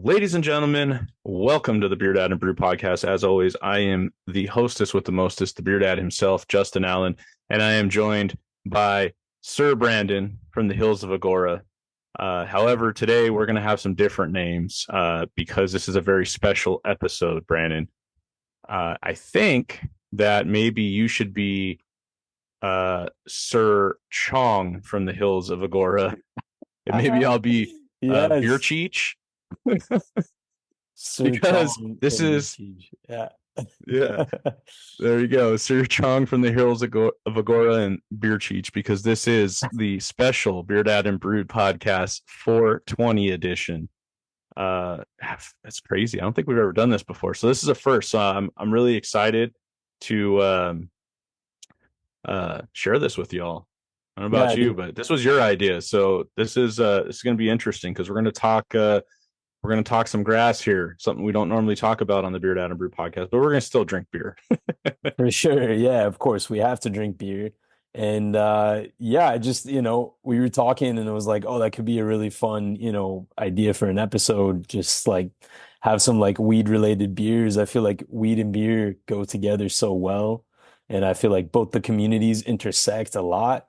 Ladies and gentlemen, welcome to the BeerDad and Brew podcast. As always, I am the hostess with the mostest, the BeerDad himself, Justin Allen, and I am joined by Sir Brandon from the hills of Agora. However, today we're going to have some different names because this is a very special episode, Brandon. I think that maybe you should be Sir Chong from the hills of Agora, and maybe I'll be BeerCheech. Because this is yeah there you go, Sir Chong from the hills of Agora and BeerCheech, because this is the special BeerDad and Brewed podcast 420 edition. That's crazy. I don't think we've ever done this before, so this is a first. So I'm really excited to share this with y'all. I don't know about you, but this was your idea, so this is going to be interesting because we're going to talk some grass here, something we don't normally talk about on the BeerDad and Brew podcast, but we're going to still drink beer. For sure. Yeah, of course. We have to drink beer. And just, we were talking and it was like, oh, that could be a really fun, idea for an episode. Just like have some like weed related beers. I feel like weed and beer go together so well. And I feel like both the communities intersect a lot.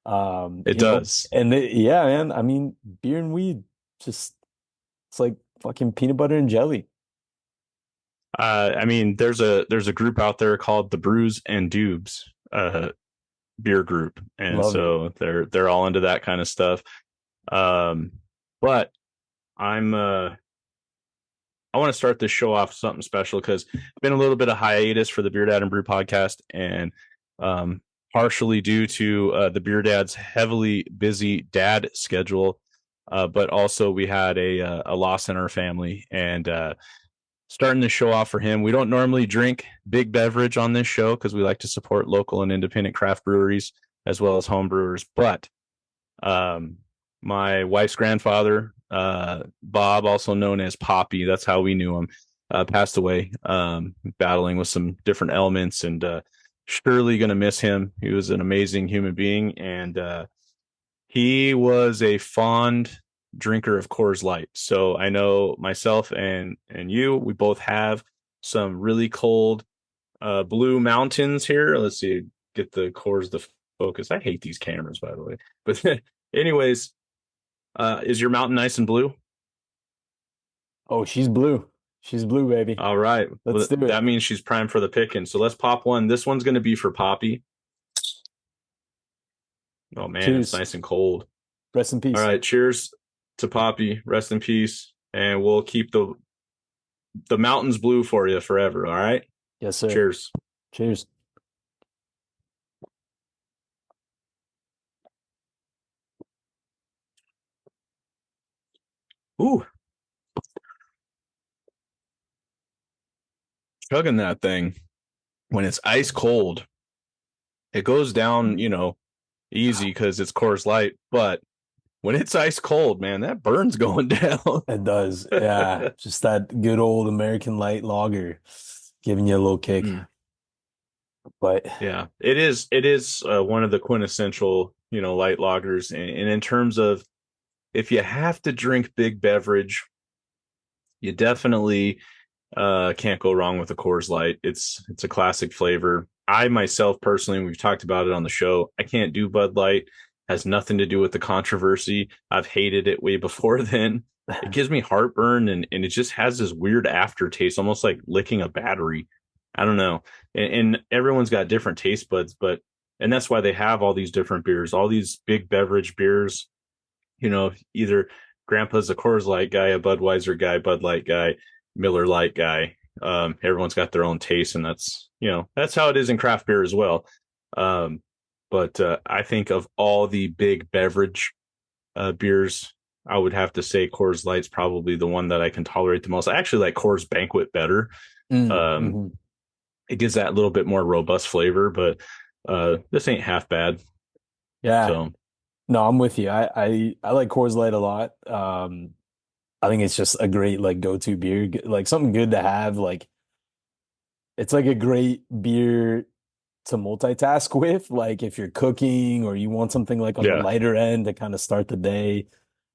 It does. Man. I mean, beer and weed, just, it's like fucking peanut butter and jelly. I mean, there's a group out there called the Brews and Dubes beer group, and they're all into that kind of stuff. But I want to start this show off with something special because it's been a little bit of hiatus for the BeerDad and Brew podcast, and partially due to the BeerDad's heavily busy dad schedule. But also we had a loss in our family, and starting the show off for him. We don't normally drink big beverage on this show because we like to support local and independent craft breweries as well as home brewers. But my wife's grandfather, Bob, also known as Poppy, that's how we knew him, passed away, battling with some different elements, and surely going to miss him. He was an amazing human being, and he was a fond drinker of Coors Light. So I know myself and you, we both have some really cold blue mountains here. Let's see, get the Coors to focus. I hate these cameras, by the way. But anyways, is your mountain nice and blue? Oh, she's blue. She's blue, baby. All right. Let's do it. That means she's primed for the picking. So let's pop one. This one's going to be for Poppy. Oh, man, cheers. It's nice and cold. Rest in peace. All right, cheers to Poppy. Rest in peace. And we'll keep the mountains blue for you forever, all right? Yes, sir. Cheers. Cheers. Ooh. Chugging that thing when it's ice cold. It goes down, easy because it's Coors Light, but when it's ice cold, man, that burn's going down. It does. Yeah. Just that good old American light lager giving you a little kick. But yeah, it is one of the quintessential, light lagers. And in terms of if you have to drink big beverage, you definitely can't go wrong with a Coors Light. It's a classic flavor. I myself personally, we've talked about it on the show, I can't do Bud Light. Has nothing to do with the controversy. I've hated it way before then. It gives me heartburn, and it just has this weird aftertaste, almost like licking a battery. I don't know. And everyone's got different taste buds, and that's why they have all these different beers, all these big beverage beers. Either grandpa's a Coors Light guy, a Budweiser guy, Bud Light guy, Miller Light guy. Everyone's got their own taste, and that's how it is in craft beer as well. But I think of all the big beverage beers, I would have to say Coors Light's probably the one that I can tolerate the most. I actually like Coors Banquet better. It gives that little bit more robust flavor, but this ain't half bad. Yeah. So No, I'm with you. I like Coors Light a lot. I think it's just a great like go-to beer, like something good to have. Like it's like a great beer to multitask with, like if you're cooking or you want something like on the Yeah, lighter end to kind of start the day,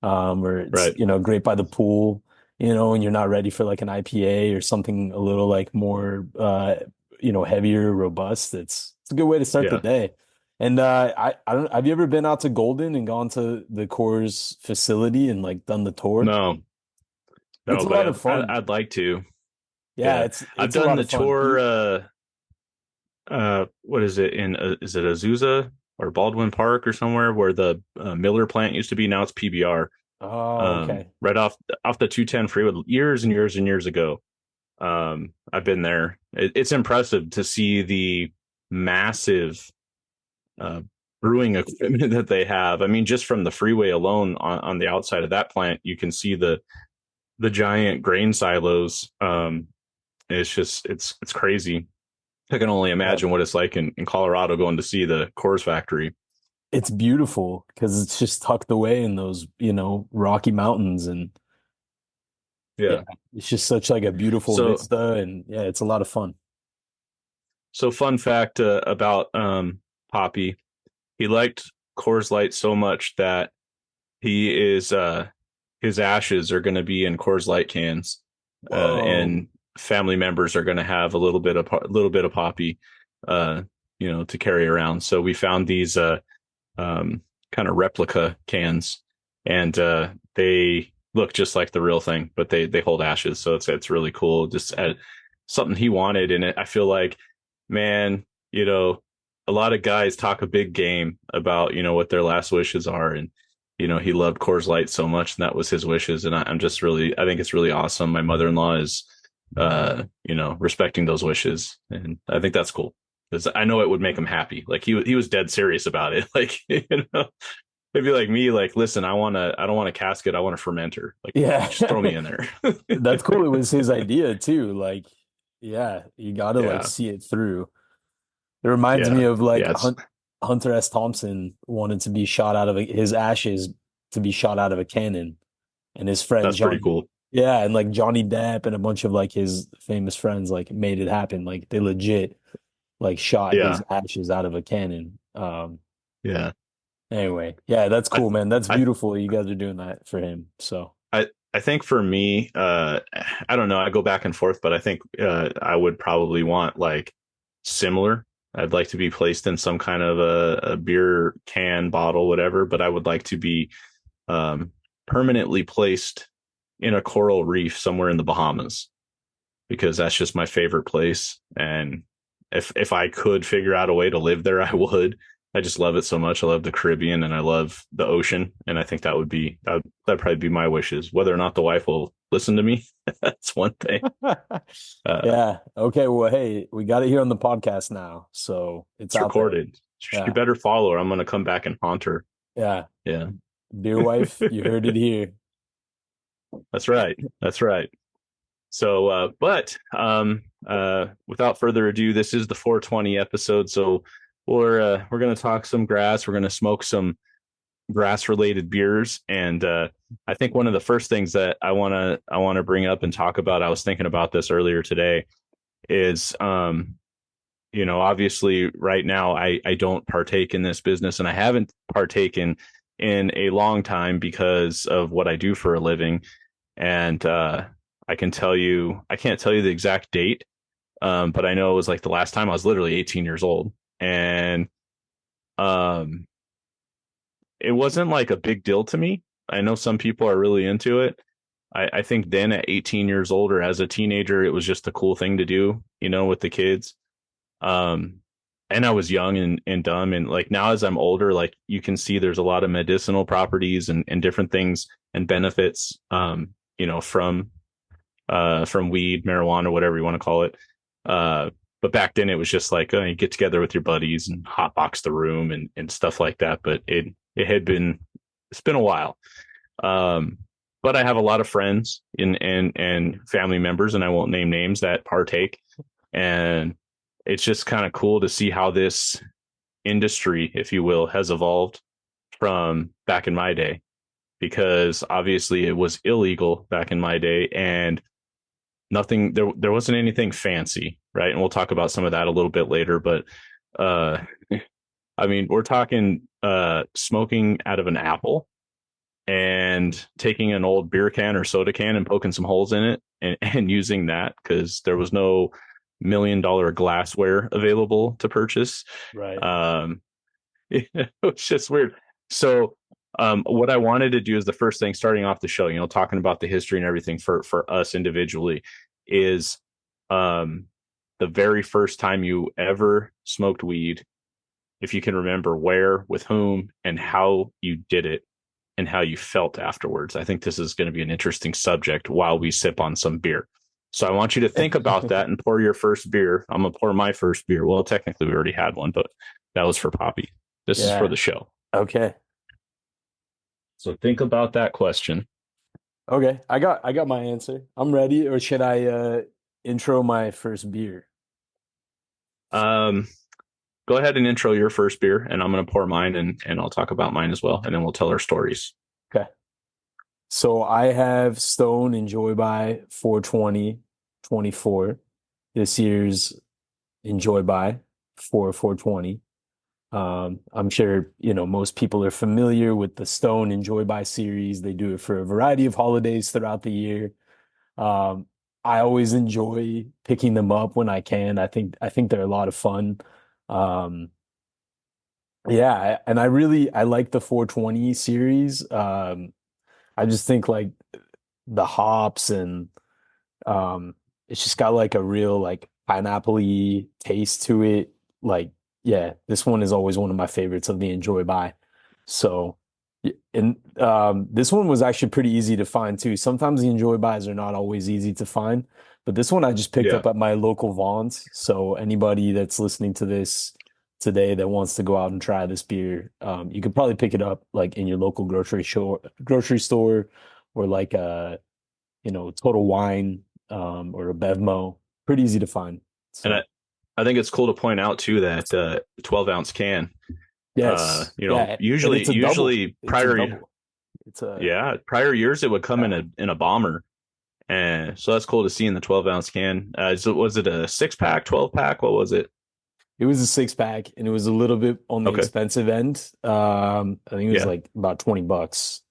or it's, right. great by the pool, and you're not ready for like an IPA or something a little like more, heavier, robust. It's a good way to start the Yeah. day. And I don't, have you ever been out to Golden and gone to the Coors facility and like done the tour? No, It's no, a but lot of fun. I'd like to. Yeah, Yeah. I've it's a done lot the of fun. tour, what is it in, is it Azusa or Baldwin Park or somewhere where the Miller plant used to be? Now it's PBR. Oh, okay. Right off the 210 freeway years and years and years ago. I've been there. It's impressive to see the massive uh, brewing equipment that they have. I mean, just from the freeway alone on the outside of that plant, you can see the giant grain silos. It's just it's crazy. I can only Yeah. imagine what it's like in Colorado going to see the Coors factory. It's beautiful because it's just tucked away in those, Rocky Mountains, and yeah, Yeah. it's just such like a beautiful So vista, and yeah, it's a lot of fun. so fun fact about Poppy. He liked Coors Light so much that he is his ashes are going to be in Coors Light cans, Whoa. and family members are going to have a little bit of Poppy, uh, to carry around. So we found these kind of replica cans, and they look just like the real thing, but they hold ashes. So it's really cool. Just something he wanted, and I feel like, man, a lot of guys talk a big game about what their last wishes are, and he loved Coors Light so much, and that was his wishes. And I'm just really, I think it's really awesome. My mother-in-law is, respecting those wishes, and I think that's cool because I know it would make him happy. Like he was dead serious about it. Like it'd be like me, like, listen, I don't want a casket, I want a fermenter. Like, Yeah. just throw me in there. That's cool. It was his idea too. Like, yeah, you gotta like Yeah, see it through. It reminds me yeah, of like yeah. It's Hunter S. Thompson wanted to be shot out of his ashes to be shot out of a cannon, and his friend that's pretty Johnny, cool. yeah, and like Johnny Depp and a bunch of like his famous friends like made it happen. Like they legit like shot his Yeah, ashes out of a cannon. yeah. Anyway, yeah, that's I cool, man. That's I beautiful. You guys are doing that for him. So, I think for me, I don't know. I go back and forth, but I think I would probably want like similar. I'd like to be placed in some kind of a beer can, bottle, whatever. But I would like to be um, permanently placed in a coral reef somewhere in the Bahamas because that's just my favorite place. And if I could figure out a way to live there, I would. I just love it so much. I love the Caribbean and I love the ocean, and I think that'd probably be my wishes. Whether or not the wife will listen to me, that's one thing. Uh, yeah. Okay. Well, hey, we got it here on the podcast now, so it's it's out there. recorded. She Yeah. better follow her. I'm gonna come back and haunt her. Yeah. Yeah, Beer wife, you heard it here. that's right. That's right. So, without further ado, this is the 420 episode. So we're gonna talk some grass. We're gonna smoke some grass related beers, and I think one of the first things that I wanna bring up and talk about. I was thinking about this earlier today. Is obviously right now I don't partake in this business, and I haven't partaken in a long time because of what I do for a living, and I can't tell you the exact date, but I know it was like the last time I was literally 18 years old, and um, it wasn't like a big deal to me. I know some people are really into it. I think then at 18 years old or as a teenager, it was just a cool thing to do, with the kids. Um, and I was young and dumb. And like now as I'm older, like you can see there's a lot of medicinal properties and different things and benefits, from weed, marijuana, whatever you want to call it. But back then it was just like, you get together with your buddies and hotbox the room and stuff like that. But it's been a while. Um, but I have a lot of friends and family members, and I won't name names, that partake. And it's just kind of cool to see how this industry, if you will, has evolved from back in my day, because obviously it was illegal back in my day, and there wasn't anything fancy, right? And we'll talk about some of that a little bit later, but uh I mean, we're talking smoking out of an apple and taking an old beer can or soda can and poking some holes in it and using that, because there was no $1 million glassware available to purchase. Right. It was just weird. So what I wanted to do is the first thing starting off the show, talking about the history and everything for us individually, is um, the very first time you ever smoked weed, if you can remember where, with whom, and how you did it and how you felt afterwards. I think this is going to be an interesting subject while we sip on some beer. So I want you to think about that and pour your first beer. I'm going to pour my first beer. Well, technically we already had one, but that was for Poppy. This is for the show. Okay. So think about that question. Okay. I got my answer. I'm ready. Or should I intro my first beer? Go ahead and intro your first beer, and I'm going to pour mine, and I'll talk about mine as well, and then we'll tell our stories. Okay. So I have Stone Enjoy by 42024. This year's Enjoy by 420. I'm sure, most people are familiar with the Stone Enjoy by series. They do it for a variety of holidays throughout the year. Um, I always enjoy picking them up when I can. I think they're a lot of fun. Um, yeah, and I like the 420 series. I just think like the hops and it's just got like a real like pineapple-y taste to it. Like, yeah, this one is always one of my favorites of the Enjoy by. So, and this one was actually pretty easy to find too. Sometimes the Enjoy buys are not always easy to find, but this one I just picked Yeah. up at my local Vons. So anybody that's listening to this today that wants to go out and try this beer, you could probably pick it up like in your local grocery store, or like a Total Wine, or a Bevmo. Pretty easy to find. And So I think it's cool to point out too that 12-ounce can, yes, yeah, and usually it's a double. usually It's a prior double. It's a prior years it would come yeah. in a bomber. And so that's cool to see in the 12-ounce can. So was it a 6-pack, 12-pack? What was it? It was a 6-pack, and it was a little bit on the Okay. expensive end. I think it was Yeah. like about $20.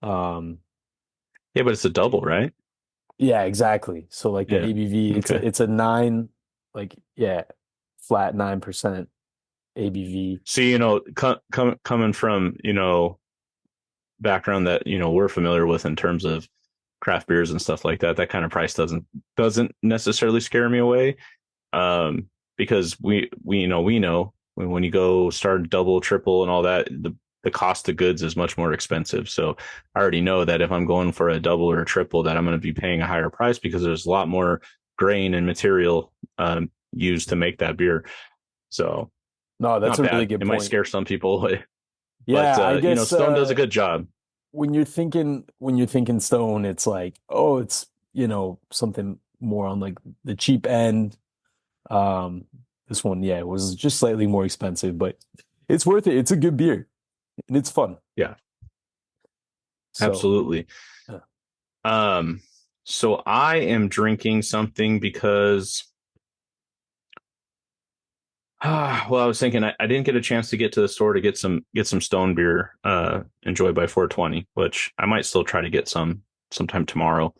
Um, Yeah, but it's a double, right? yeah, exactly. So like the Yeah. ABV, Okay. it's a nine, like yeah, flat 9% ABV. See, coming from, background that, we're familiar with in terms of craft beers and stuff like that, that kind of price doesn't necessarily scare me away. Because we know when you go start double, triple and all that, the cost of goods is much more expensive. So I already know that if I'm going for a double or a triple, that I'm going to be paying a higher price because there's a lot more grain and material used to make that beer. So No, that's not a really bad. good It might point. scare some people away, but Yeah, I guess Stone does a good job. when you're thinking Stone, it's like, oh, it's something more on like the cheap end. Um, this one, yeah, it was just slightly more expensive, but it's worth it. It's a good beer and it's fun. Yeah, So, absolutely. yeah. So I am drinking something because well, I was thinking I didn't get a chance to get to the store to get some Stone beer, Enjoy by 420, which I might still try to get sometime tomorrow,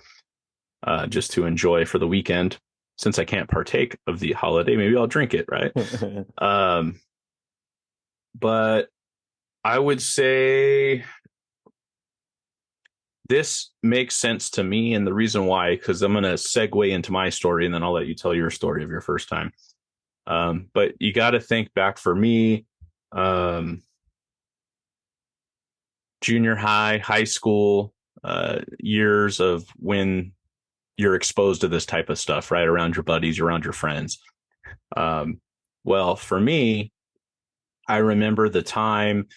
just to enjoy for the weekend. Since I can't partake of the holiday, maybe I'll drink it, right? Um, but I would say this makes sense to me, and the reason why, because I'm going to segue into my story, and then I'll let you tell your story of your first time. But you got to think back for me, junior high, high school, years of when you're exposed to this type of stuff, right? Around your buddies, around your friends. Well, for me, I remember the time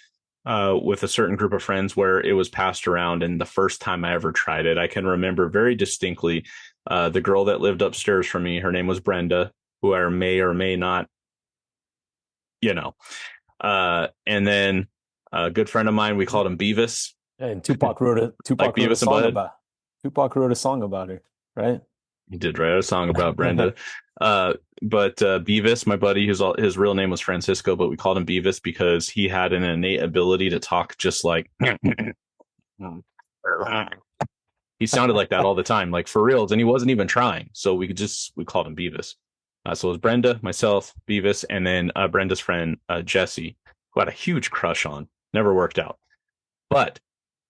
with a certain group of friends where it was passed around, and the first time I ever tried it, I can remember very distinctly the girl that lived upstairs from me. Her name was Brenda, who I may or may not, and then A good friend of mine, we called him Beavis, And like Tupac wrote a Beavis and song Butthead. about Tupac wrote a song about her, right? He did write a song about Brenda. Uh, but Beavis, my buddy, his real name was Francisco, but we called him Beavis because he had an innate ability to talk just like he sounded like that all the time, like for reals, and he wasn't even trying. So we called him Beavis. So it was Brenda, myself, Beavis, and then Brenda's friend Jesse, who had a huge crush on. Never worked out, but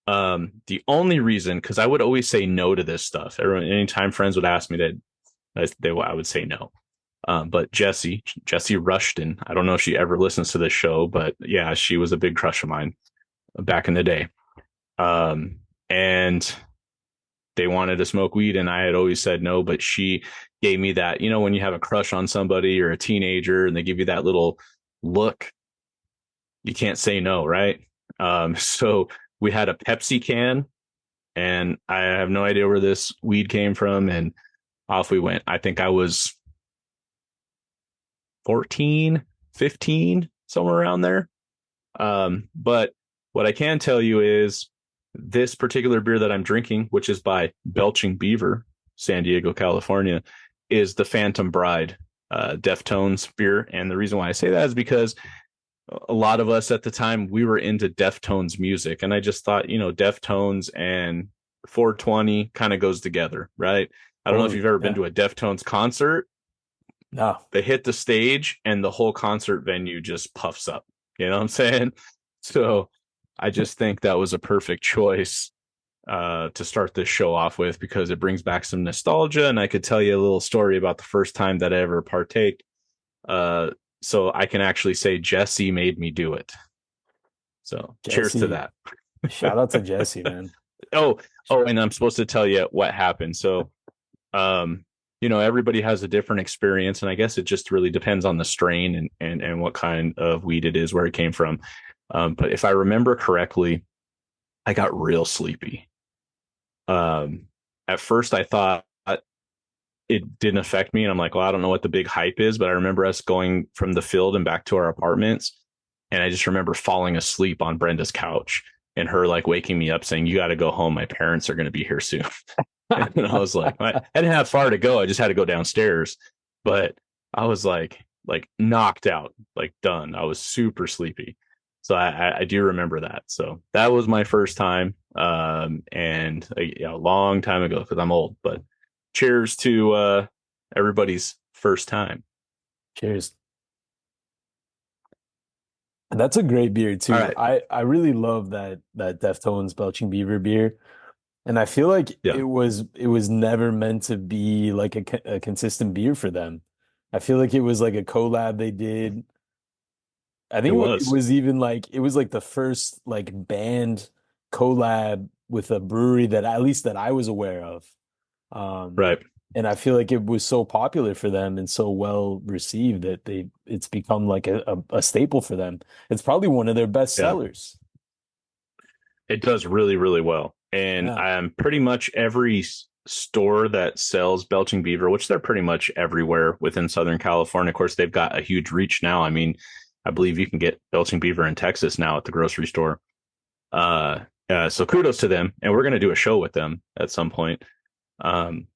the only reason, because I would always say no to this stuff. Anytime friends would ask me that, I would say no. But Jesse Rushton, I don't know if she ever listens to this show, but yeah, she was a big crush of mine back in the day. And they wanted to smoke weed, and I had always said no, but she gave me that, when you have a crush on somebody or a teenager and they give you that little look, you can't say no, right? So we had a Pepsi can, and I have no idea where this weed came from, and off we went. I think I was 14, 15, somewhere around there. But what I can tell you is this particular beer that I'm drinking, which is by Belching Beaver, San Diego, California, is the Phantom Bride Deftones beer. And the reason why I say that is because a lot of us at the time, we were into Deftones music. And I just thought, Deftones and 420 kind of goes together, right? I don't know if Totally. you've ever been Yeah. to a Deftones concert. No. They hit the stage and the whole concert venue just puffs up. You know what I'm saying? So I just think that was a perfect choice to start this show off with, because it brings back some nostalgia. And I could tell you a little story about the first time that I ever partake. So I can actually say Jesse made me do it. So cheers to Jesse. that. Shout out to Jesse, man. Oh, and I'm supposed to tell you what happened. So, everybody has a different experience, and I guess it just really depends on the strain and what kind of weed it is, where it came from. But if I remember correctly, I got real sleepy. At first I thought it didn't affect me, and I'm like, well, I don't know what the big hype is, but I remember us going from the field and back to our apartments, and I just remember falling asleep on Brenda's couch and her like waking me up saying, "You got to go home. My parents are going to be here soon." And I was like, I didn't have far to go. I just had to go downstairs, but I was like knocked out, like done. I was super sleepy. So I do remember that. So that was my first time. And a long time ago, because I'm old, but cheers to everybody's first time. Cheers. That's a great beer too. All right. I really love that Deftones Belching Beaver beer. And I feel like Yeah, it was never meant to be like a consistent beer for them. I feel like it was like a collab they did. I it think it was. was even like it was like the first like band collab with a brewery that at least that I was aware of. Um, Right. and I feel like it was so popular for them and so well received that it's become like a staple for them. It's probably one of their best Yeah. sellers. It does really, really well. And Yeah. I'm pretty much every store that sells Belching Beaver, which they're pretty much everywhere within Southern California. Of course, they've got a huge reach now. I mean, I believe you can get Belching Beaver in Texas now at the grocery store. So kudos to them. And we're going to do a show with them at some point. Um,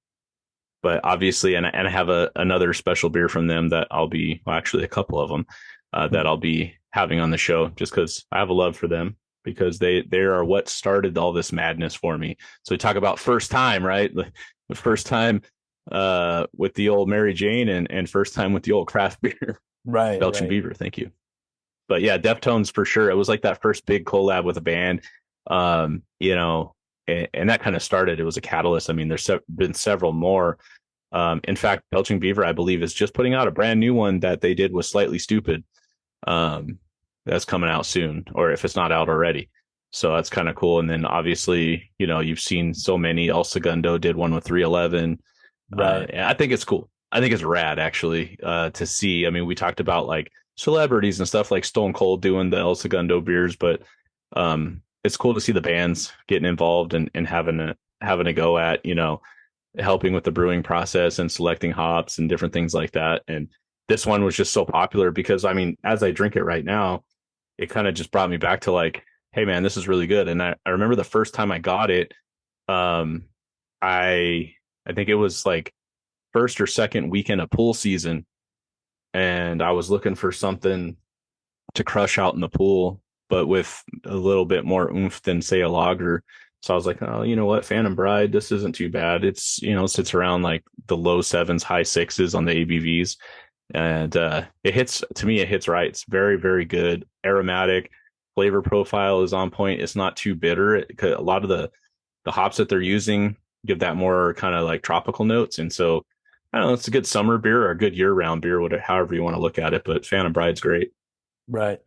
but obviously, and I have another special beer from them that actually a couple of them that I'll be having on the show, just because I have a love for them, because they are what started all this madness for me. So we talk about first time, right? The first time with the old Mary Jane and first time with the old craft beer. Right, Belching right. Beaver, thank you. But yeah, Deftones for sure. It was like that first big collab with a band. Um, you know, and that kind of started. It was a catalyst. I mean, there's been several more. In fact, Belching Beaver, I believe, is just putting out a brand new one that they did with Slightly Stupid. That's coming out soon, or if it's not out already. So that's kind of cool. And then obviously, you've seen so many. El Segundo did one with 311. Right. I think it's cool. I think it's rad, actually, to see. I mean, we talked about like celebrities and stuff like Stone Cold doing the El Segundo beers, but it's cool to see the bands getting involved and having a go at, helping with the brewing process and selecting hops and different things like that. And this one was just so popular because, I mean, as I drink it right now, it kind of just brought me back to like, hey man, this is really good. And I remember the first time I got it, um, I I think it was like first or second weekend of pool season, and I was looking for something to crush out in the pool, but with a little bit more oomph than say a lager. So I was like, oh, you know what, Phantom Bride, this isn't too bad. It's, sits around like the low sevens, high sixes on the ABVs. And it hits, to me, it hits right. It's very, very good. Aromatic flavor profile is on point. It's not too bitter. A lot of the hops that they're using give that more kind of like tropical notes. And so I don't know, it's a good summer beer or a good year round beer, whatever, however you want to look at it. But Phantom Bride's great. Right.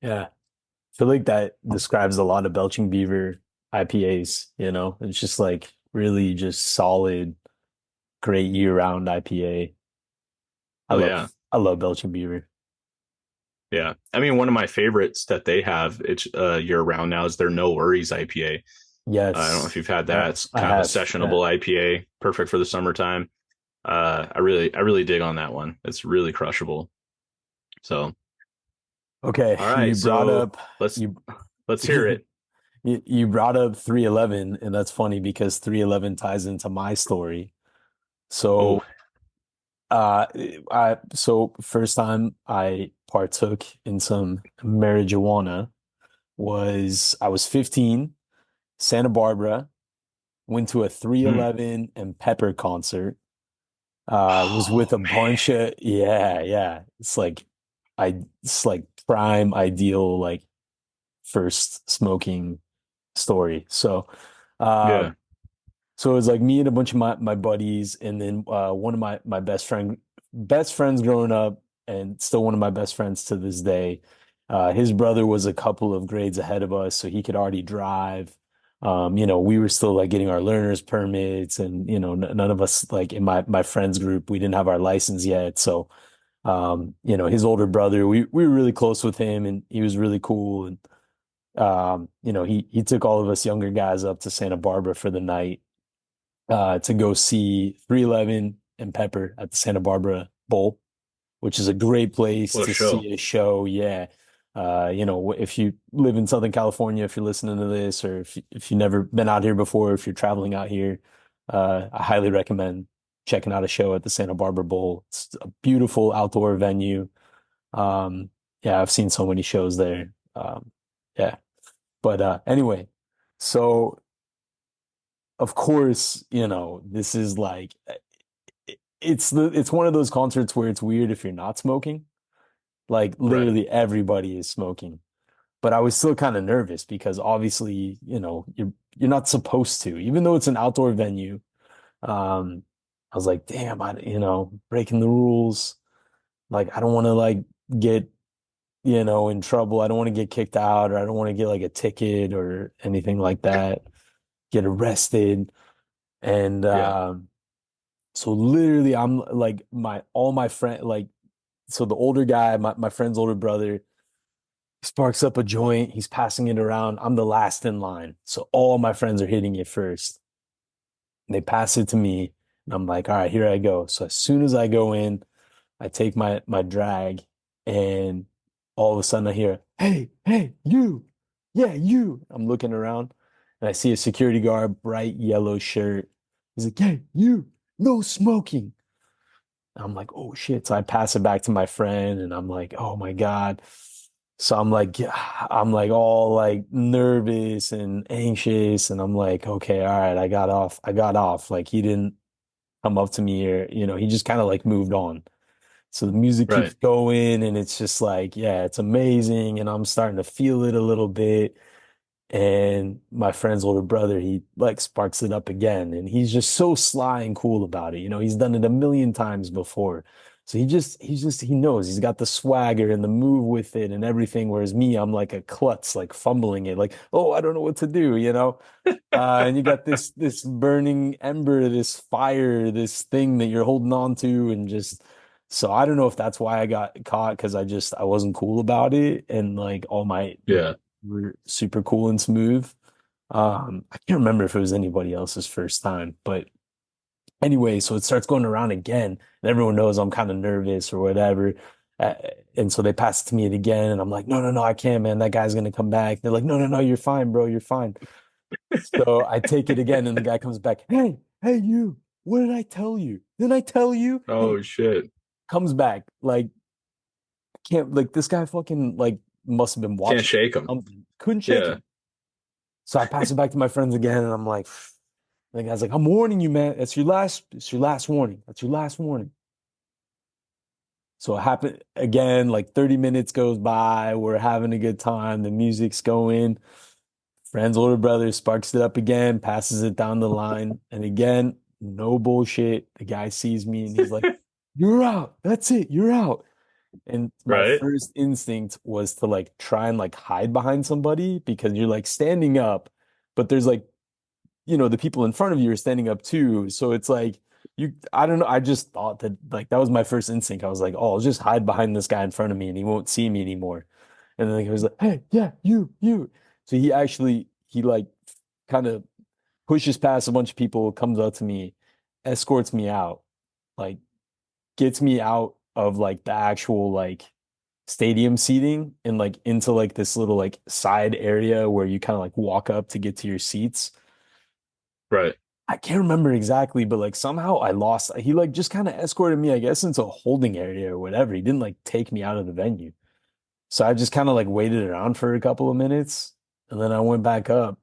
Yeah. I feel like that describes a lot of Belching Beaver IPAs, you know? It's just like really just solid, great year-round IPA. Oh yeah. I love Belching Beaver. Yeah. I mean, one of my favorites that they have, it's year round now, is their No Worries IPA. I don't know if Yes. you've had Yeah, that. It's I kind of a have. Yeah. sessionable IPA, perfect for the summertime. I really dig on that one. It's really crushable. So, Okay, all right. you brought So up let's you let's hear it. you brought up 311, and that's funny because 311 ties into my story. Oh, So so first time I partook in some marijuana was I was 15, Santa Barbara, went to a mm. 311 and Pepper concert. Was with Oh a bunch man. of yeah. It's like prime ideal like first smoking story. Uh Yeah. so it was like me and a bunch of my buddies, and then one of my best friends growing up, and still one of my best friends to this day. His brother was a couple of grades ahead of us, so he could already drive. We were still like getting our learner's permits, and none of us like in my friends group, we didn't have our license yet. So his older brother, we were really close with him, and he was really cool. And he took all of us younger guys up to Santa Barbara for the night to go see 311 and Pepper at the Santa Barbara Bowl, which is a great place What a to show. see a show. Yeah. If you live in Southern California, if you're listening to this, or if you've never been out here before, if you're traveling out here, I highly recommend checking out a show at the Santa Barbara Bowl. It's a beautiful outdoor venue. Um, yeah, I've seen so many shows there. Yeah. But anyway, so of course, this is like it's one of those concerts where it's weird if you're not smoking. Like Right. literally everybody is smoking. But I was still kind of nervous because obviously, you're not supposed to, even though it's an outdoor venue. I was like, damn, breaking the rules. Like I don't want to like get, in trouble. I don't want to get kicked out, or I don't want to get like a ticket or anything like that, get arrested. And Yeah. so literally I'm like all my friend like so the older guy, my friend's older brother, sparks up a joint, he's passing it around. I'm the last in line. So all my friends are hitting it first. And they pass it to me, and I'm like, all right, here I go. So as soon as I go in, I take my drag, and all of a sudden I hear, hey, you. Yeah, you. I'm looking around, and I see a security guard, bright yellow shirt. He's like, hey, you, no smoking. I'm like, oh shit. So I pass it back to my friend, and I'm like, oh my God. So I'm like all like nervous and anxious, and I'm like, okay, all right, I got off. I got off. Like he didn't come up to me, or he just kind of like moved on. So the music keeps Right. going, and it's just like, yeah, it's amazing, and I'm starting to feel it a little bit. And my friend's older brother, he like sparks it up again. And he's just so sly and cool about it. He's done it a million times before. So he knows he's got the swagger and the move with it and everything. Whereas me, I'm like a klutz, like fumbling it, like, oh, I don't know what to do. And you got this burning ember, this fire, this thing that you're holding on to, and just so I don't know if that's why I got caught because I wasn't cool about it, and like all my Yeah. were super cool and smooth. I can't remember if it was anybody else's first time, but anyway, so it starts going around again, and everyone knows I'm kind of nervous or whatever. Uh, and so they pass it to me again, and I'm like, no, no, no, I can't, man. That guy's gonna come back. They're like, no, no, no, you're fine, bro. You're fine. So I take it again, and the guy comes back. Hey, hey, you. What did I tell you? Didn't I tell you? Hey, Oh shit. comes back. Like, can't, like, this guy fucking, like, must have been Can't watching shake them. something. Couldn't shake Yeah. him. So I pass it back to my friends again, and I'm like, the guy's like, I'm warning you, man. It's your last warning. That's your last warning. So it happened again, like 30 minutes goes by, we're having a good time, the music's going. Friend's older brother sparks it up again, passes it down the line, and again, no bullshit. The guy sees me and he's like, "You're out. That's it. You're out." And my Right. first instinct was to like try and like hide behind somebody because you're like standing up, but there's like, the people in front of you are standing up too. So it's like I don't know. I just thought that like that was my first instinct. I was like, oh, I'll just hide behind this guy in front of me and he won't see me anymore. And then he was like, hey, yeah, you. So he like kind of pushes past a bunch of people, comes up to me, escorts me out, like gets me out of like the actual like stadium seating and like into like this little like side area where you kind of like walk up to get to your seats. Right. I can't remember exactly, but like somehow I lost. He like just kind of escorted me, I guess, into a holding area or whatever. He didn't like take me out of the venue. So I just kind of like waited around for a couple of minutes and then I went back up,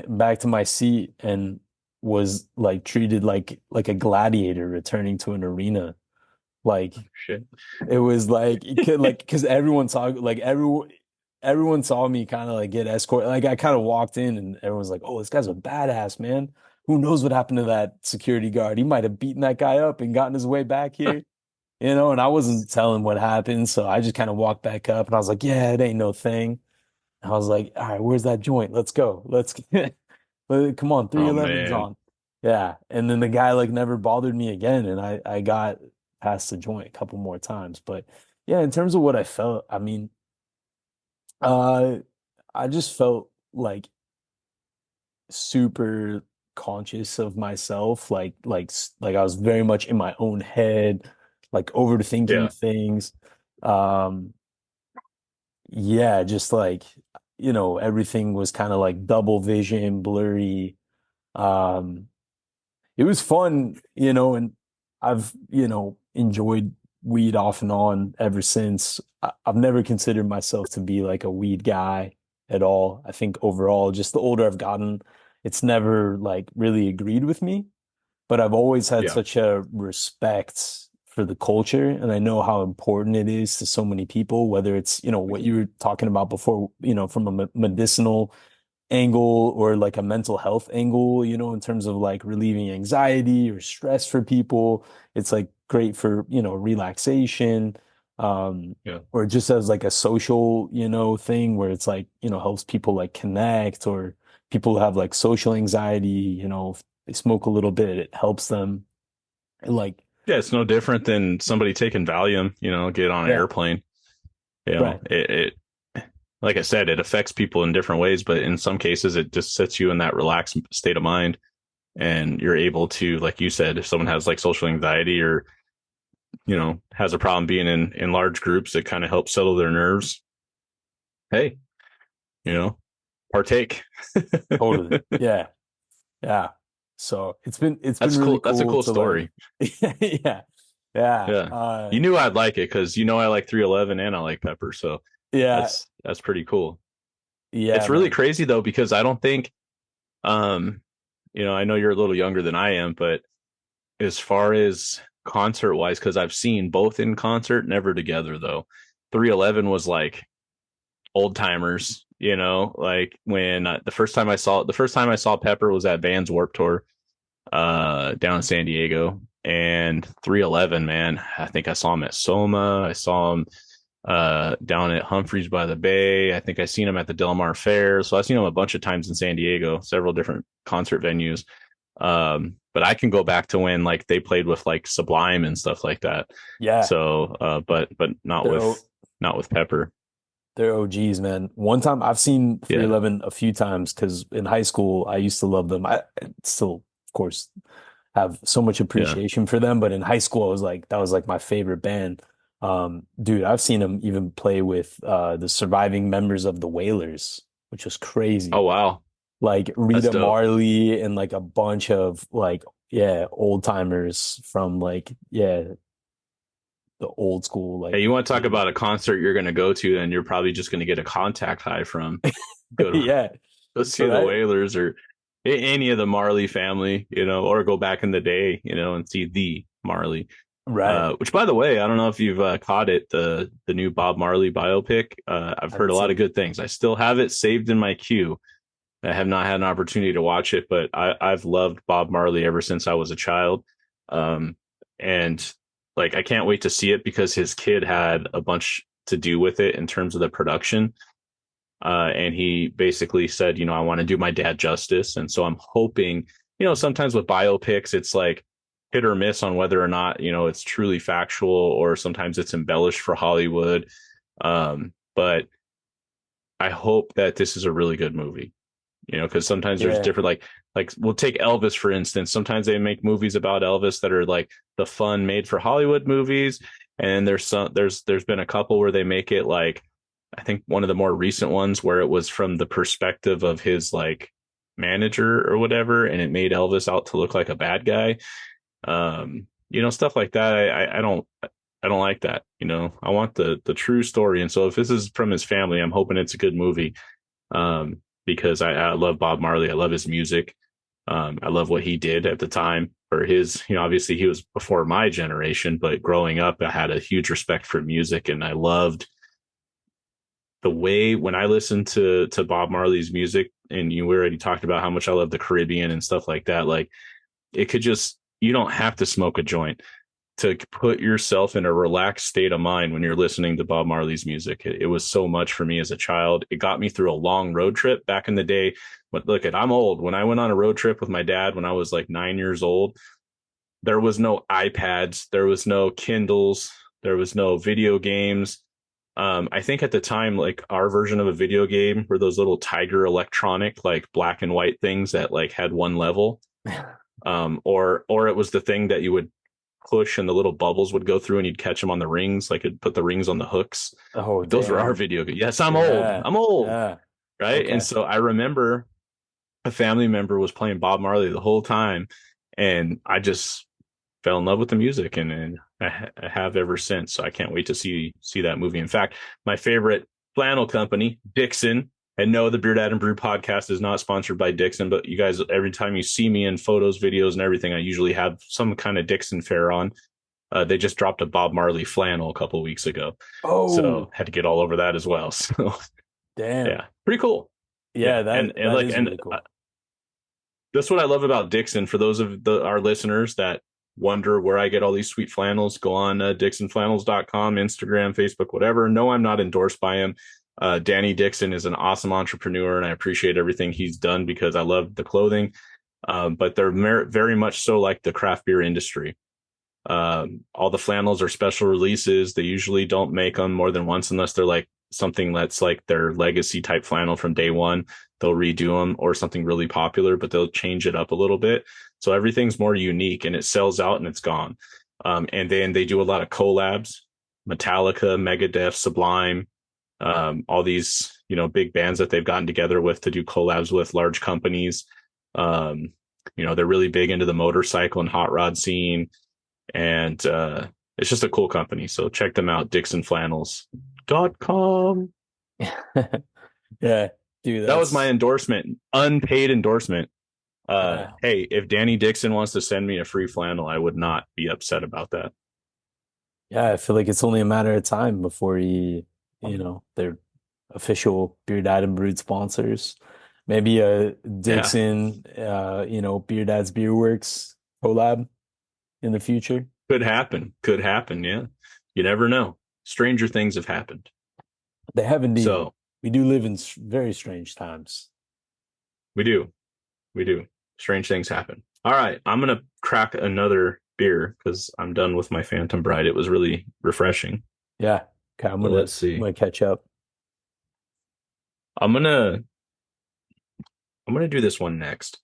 back to my seat and was like treated like a gladiator returning to an arena. Like Shit. it was like it could like because everyone saw me kind of like get escorted. Like I kind of walked in and everyone's like, "Oh, this guy's a badass, man. Who knows what happened to that security guard? He might have beaten that guy up and gotten his way back here." And I wasn't telling what happened, so I just kind of walked back up and I was like, "Yeah, it ain't no thing." I was like, "All right, where's that joint? Let's go. Let's get, come on, Oh 311's man. on." Yeah. And then the guy like never bothered me again and I got past the joint a couple more times. But yeah, in terms of what I felt, I mean, uh I just felt like super conscious of myself, like I was very much in my own head, like Yeah. overthinking things. Um yeah, just like everything was kind of like double vision, blurry. Um it was fun, and I've, enjoyed weed off and on ever since. I've never considered myself to be like a weed guy at all. I think overall, just the older I've gotten, it's never like really agreed with me, but I've always had Yeah. such a respect for the culture and I know how important it is to so many people, whether it's, what you were talking about before, from a medicinal angle or like a mental health angle, in terms of like relieving anxiety or stress for people. It's like great for, relaxation, Yeah. or just as like a social, thing where it's like, helps people like connect or people who have like social anxiety, if they smoke a little bit, it helps them. And like, Yeah. It's no different than somebody taking Valium, get on an yeah, airplane. right. Like I said, it affects people in different ways, but in some cases, it just sets you in that relaxed state of mind. And you're able to, like you said, if someone has like social anxiety or, has a problem being in large groups, it kind of helps settle their nerves. Hey, you know, partake. Totally. Yeah. Yeah. So it's been That's really cool. That's a cool cool to like story. yeah. Yeah. Yeah. You knew I'd like it because I like 311 and I like pepper. So Yeah. that's pretty cool. Yeah, It's really man. crazy though, because I don't think, um, I know you're a little younger than I am, but as far as concert wise, because I've seen both in concert, never together though. 311 was like old timers, like when the first time I saw Pepper was at Vans Warped Tour, down in San Diego, and 311, man, I think I saw him at Soma. I saw him down at Humphreys by the Bay. I think I seen him at the Del Mar Fair. So I've seen him a bunch of times in San Diego, several different concert venues. But I can go back to when like they played with like Sublime and stuff like that. Yeah. So, but not They're with O Pepper. they're OGs, man. One time I've seen Yeah, 311 a few times because in high school I used to love them. I still, of course, have so much yeah, appreciation for them, but in high school I was like that was like my favorite band. Dude, I've seen him even play with the surviving members of the Wailers, which was Oh crazy. wow, Like that's Rita dope. Marley and like a bunch of like yeah, old timers from like yeah, the old school Hey, like you want to talk band. about a concert you're going to go to, and you're probably just going to get a contact high from. Go to Yeah, go see the right? Wailers or any of the Marley family, or go back in the day, and see the Marley. Right. Which, by the way, I don't know if you've caught it, the new Bob Marley biopic. I've heard Haven't a lot of seen it. good things. I still have it saved in my queue. I have not had an opportunity to watch it, but I've loved Bob Marley ever since I was a child. Um, and like, I can't wait to see it because his kid had a bunch to do with it in terms of the production. And he basically said, I want to do my dad justice. And so I'm hoping, sometimes with biopics, it's like hit or miss on whether or not, it's truly factual or sometimes it's embellished for Hollywood. But I hope that this is a really good movie, because sometimes there's Yeah. different, like we'll take Elvis, for instance. Sometimes they make movies about Elvis that are like the fun made for Hollywood movies. And there's been a couple where they make it like, I think one of the more recent ones where it was from the perspective of his like manager or whatever, and it made Elvis out to look like a bad guy. Stuff like that. I don't like that. I want the true story. And so if this is from his family, I'm hoping it's a good movie. Because I love Bob Marley. I love his music. I love what he did at the time for his, obviously he was before my generation, but growing up, I had a huge respect for music and I loved the way when I listened to Bob Marley's music, and you already talked about how much I love the Caribbean and stuff like that. Like it could just, you don't have to smoke a joint to put yourself in a relaxed state of mind when you're listening to Bob Marley's music. It was so much for me as a child. It got me through a long road trip back in the day. But look, I'm old. When I went on a road trip with my dad when I was like 9 years old, there was no iPads, there was no Kindles, there was no video games. I think at the time, like our version of a video game were those little Tiger Electronic, like black and white things that like had one level. Or it was the thing that you would push and the little bubbles would go through and you'd catch them on the rings, like it'd put the rings on the hooks. Oh, Like those were our damn. video games. Yes, I'm old. Yeah. I'm old. Yeah. Right. And Okay. so I remember a family member was playing Bob Marley the whole time. And I just fell in love with the music and I have ever since. So I can't wait to see that movie. In fact, my favorite flannel company, Dixon, and no, the Beer Dad and Brew podcast is not sponsored by Dixon, but you guys, every time you see me in photos, videos, and everything, I usually have some kind of Dixon fare on. They just dropped a Bob Marley flannel a couple of weeks ago, so Oh, had to get all over that as well. So damn. yeah, pretty cool. Yeah, Yeah, and that like is really cool. that's what I love about Dixon. For those of our listeners that wonder where I get all these sweet flannels, go on DixonFlannels.com, Instagram, Facebook, whatever. No, I'm not endorsed by him. Danny Dixon is an awesome entrepreneur, and I appreciate everything he's done because I love the clothing. But they're very much so like the craft beer industry. All the flannels are special releases. They usually don't make them more than once unless they're like something that's like their legacy type flannel from day one. They'll redo them or something really popular, but they'll change it up a little bit. So everything's more unique and it sells out and it's gone. And then they do a lot of collabs, Metallica, Megadeth, Sublime, all these, big bands that they've gotten together with to do collabs with large companies. They're really big into the motorcycle and hot rod scene. And it's just a cool company. So check them out, DixonFlannels.com. Yeah, dude, That was my that's endorsement, unpaid endorsement. uh, Hey, if Danny Dixon wants to send me a free flannel, I would not be upset about that. yeah, I feel like it's only a matter of time before they're official Beer Dad and Brewed sponsors. Maybe a Yeah, Dixon, Beer Dad's Beer Works collab in the future. could happen. Could happen. Yeah. You never know. Stranger things have happened. They have indeed. So We do live in very strange times. we do. We do. Strange things happen. All right. I'm going to crack another beer because I'm done with my Phantom Bride. It was really refreshing. Yeah. Okay, So let's I'm see. gonna catch up. I'm gonna I'm gonna do this one next.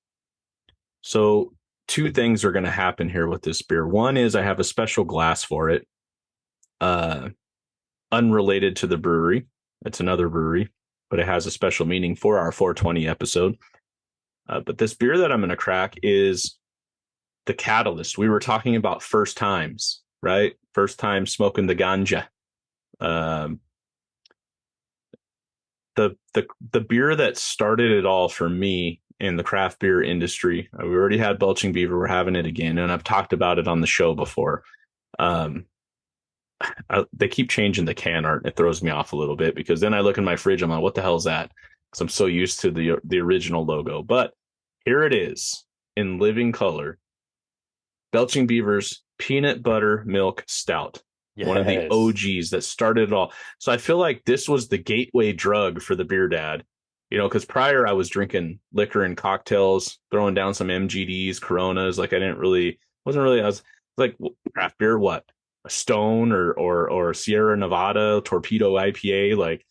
So two things are gonna happen here with this beer. One is I have a special glass for it. unrelated to the brewery. It's another brewery, but it has a special meaning for our 420 episode. But this beer that I'm going to crack is the Catalyst. We were talking about first times, right? First time smoking the ganja. Um, the beer that started it all for me in the craft beer industry. We already had Belching Beaver. We're having it again, and I've talked about it on the show before. Um, they keep changing the can art. It throws me off a little bit because then I look in my fridge. I'm like, what the hell is that? Because I'm so used to the original logo. But here it is in living color. Belching Beaver's Peanut Butter Milk Stout. One of the Yes. OGs that started it all. So I feel like this was the gateway drug for the BeerDad, because prior I was drinking liquor and cocktails, throwing down some MGDs, Coronas. Like I I was like, craft beer, what? A Stone or Sierra Nevada Torpedo IPA. Like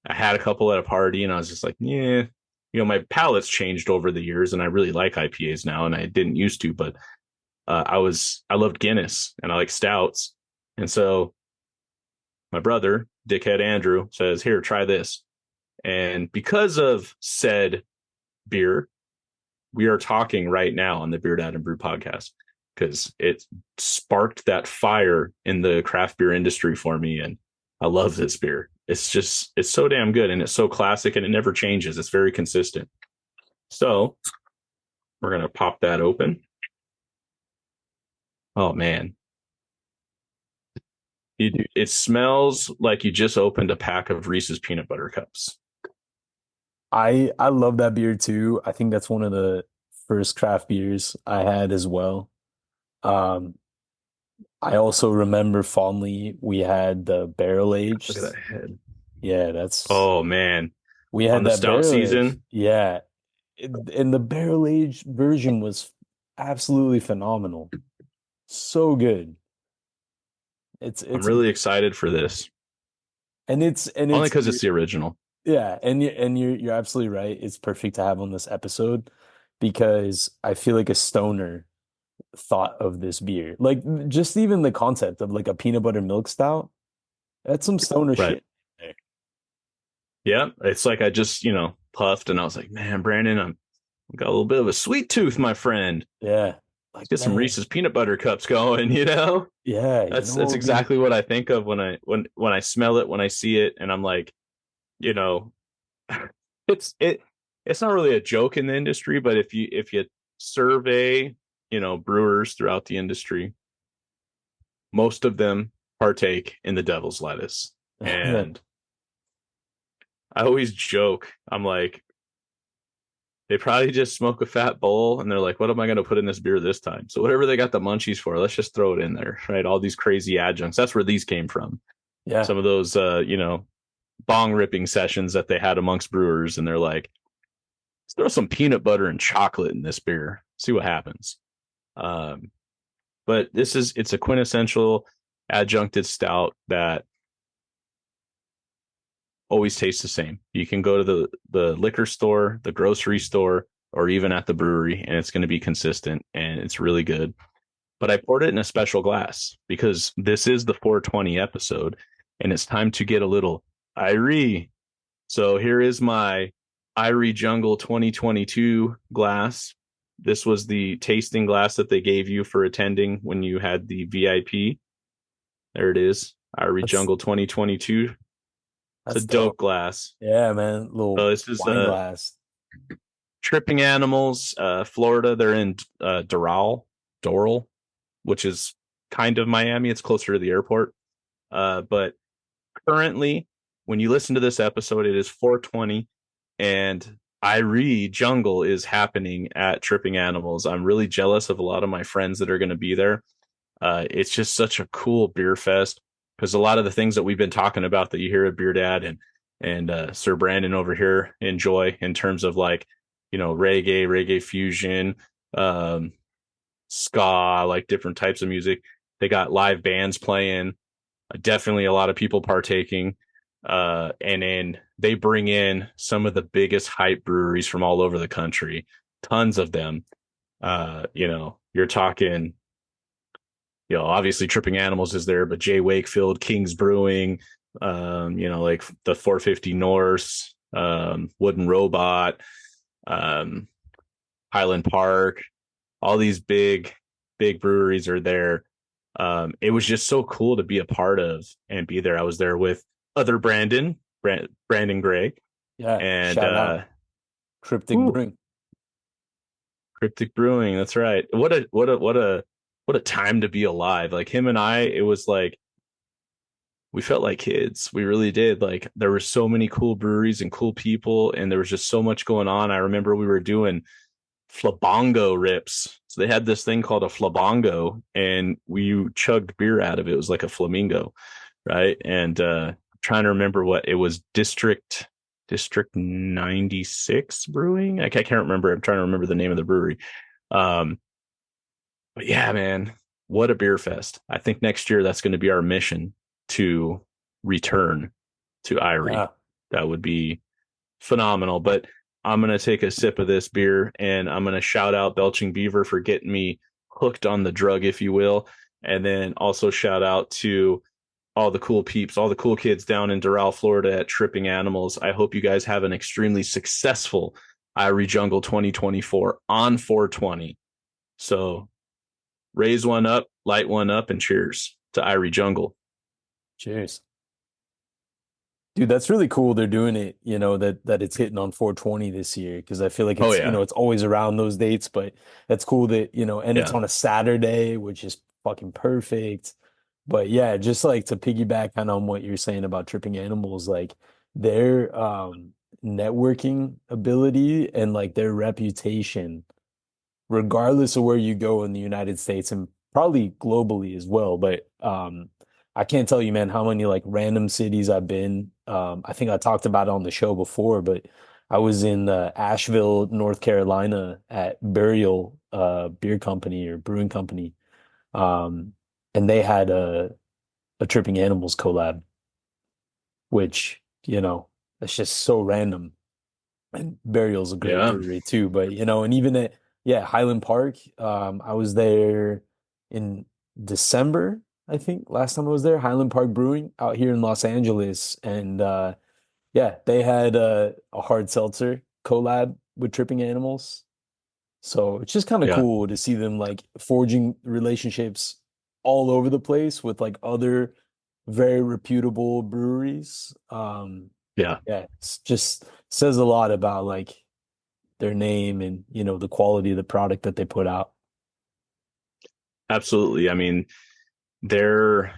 I had a couple at a party and I was just like, yeah, my palate's changed over the years and I really like IPAs now and I didn't used to, but I loved Guinness and I like stouts. And so my brother, dickhead Andrew, says, here, try this. And because of said beer, we are talking right now on the BeerDad and Brew podcast because it sparked that fire in the craft beer industry for me. And I love this beer. It's so damn good and it's so classic and it never changes. It's very consistent. So we're going to pop that open. Oh, man. It smells like you just opened a pack of Reese's peanut butter cups. I love that beer too. I think that's one of the first craft beers I had as well. Um, I also remember fondly we had the barrel aged. Look at that head. Yeah, that's Oh, man. we On had the that stout barrel aged. season, Yeah. And the barrel aged version was absolutely phenomenal. So good. I'm It's really excited for this. and Only it's because it's the original. yeah, and you're absolutely right. It's perfect to have on this episode because I feel like a stoner thought of this beer. Like just even the concept of like a peanut butter milk stout, that's some stoner Right. shit there. Yeah. It's like I just, puffed and I was like, man, Brandon, I've got a little bit of a sweet tooth, my friend. Yeah. Let's Like get some man, Reese's peanut butter cups going. yeah, That's it'd be exactly what I think of when I smell it, when I see it, and I'm like, you know, it's it it's not really a joke in the industry, but if you survey, brewers throughout the industry, most of them partake in the devil's lettuce. And I always joke, I'm like, they probably just smoke a fat bowl and they're like, what am I going to put in this beer this time? So whatever they got the munchies for, let's just throw it in there, right? All these crazy adjuncts. That's where these came from. yeah. Some of those, bong ripping sessions that they had amongst brewers. And they're like, let's throw some peanut butter and chocolate in this beer. See what happens. Um, but it's a quintessential adjuncted stout that always tastes the same. You can go to the liquor store, the grocery store, or even at the brewery, and it's going to be consistent and it's really good. But I poured it in a special glass because this is the 420 episode, and it's time to get a little Irie. So here is my Irie Jungle 2022 glass. This was the tasting glass that they gave you for attending when you had the VIP. There it is, Irie That's Jungle 2022. It's a that's dope dope. glass. Yeah, man. So Little this is wine glass. Tripping Animals, Florida. They're in Doral, which is kind of Miami. It's closer to the airport. But currently, when you listen to this episode, it is 420, and Irie Jungle is happening at Tripping Animals. I'm really jealous of a lot of my friends that are going to be there. It's just such a cool beer fest because a lot of the things that we've been talking about that you hear at BeerDad and Sir Brandon over here enjoy in terms of like, reggae fusion, ska, like different types of music. They got live bands playing, definitely a lot of people partaking. And then they bring in some of the biggest hype breweries from all over the country, tons of them. You're talking, obviously Tripping Animals is there, but Jay Wakefield, King's Brewing, like the 450 Norse, Wooden Robot, um, Highland Park, all these big breweries are there. It was just so cool to be a part of and be there. I was there with other Brandon Gray, Yeah, and shout out Cryptic whew, Brewing. Cryptic Brewing. That's right. What a time to be alive. Like him and I, it was like we felt like kids. We really did. Like there were so many cool breweries and cool people, and there was just so much going on. I remember we were doing Flabongo rips. So they had this thing called a Flabongo, and we chugged beer out of it. It was like a flamingo, right? And trying to remember what it was. District 96 Brewing. I can't remember. I'm trying to remember the name of the brewery. Um, but yeah, man, what a beer fest. I think next year that's going to be our mission to return to Irie. Yeah, That would be phenomenal. But I'm going to take a sip of this beer and I'm going to shout out Belching Beaver for getting me hooked on the drug, if you will. And then also shout out to all the cool peeps, all the cool kids down in Doral, Florida at Tripping Animals. I hope you guys have an extremely successful Irie Jungle 2024 on 420. So raise one up, light one up, and cheers to Irie Jungle. cheers. Dude, that's really cool they're doing it, that it's hitting on 420 this year because I feel like Oh, it's, yeah. it's always around those dates, but that's cool that, and it's Yeah. on a Saturday, which is fucking perfect. But yeah, just like to piggyback kind of on what you're saying about Tripping Animals, like their networking ability and like their reputation, regardless of where you go in the United States and probably globally as well. But I can't tell you, man, how many like random cities I've been. I think I talked about it on the show before, but I was in Asheville, North Carolina at Burial Beer Company or Brewing Company. Um, and they had a Tripping Animals collab, which, that's just so random. And Burial's a great Yeah. brewery too, but and even at yeah, Highland Park, I was there in December, I think, last time I was there, Highland Park Brewing out here in Los Angeles, and yeah, they had a hard seltzer collab with Tripping Animals. So it's just kind of Yeah. cool to see them like forging relationships all over the place with like other very reputable breweries. Yeah. Yeah, it's just says a lot about like their name and the quality of the product that they put out. Absolutely. I mean, they're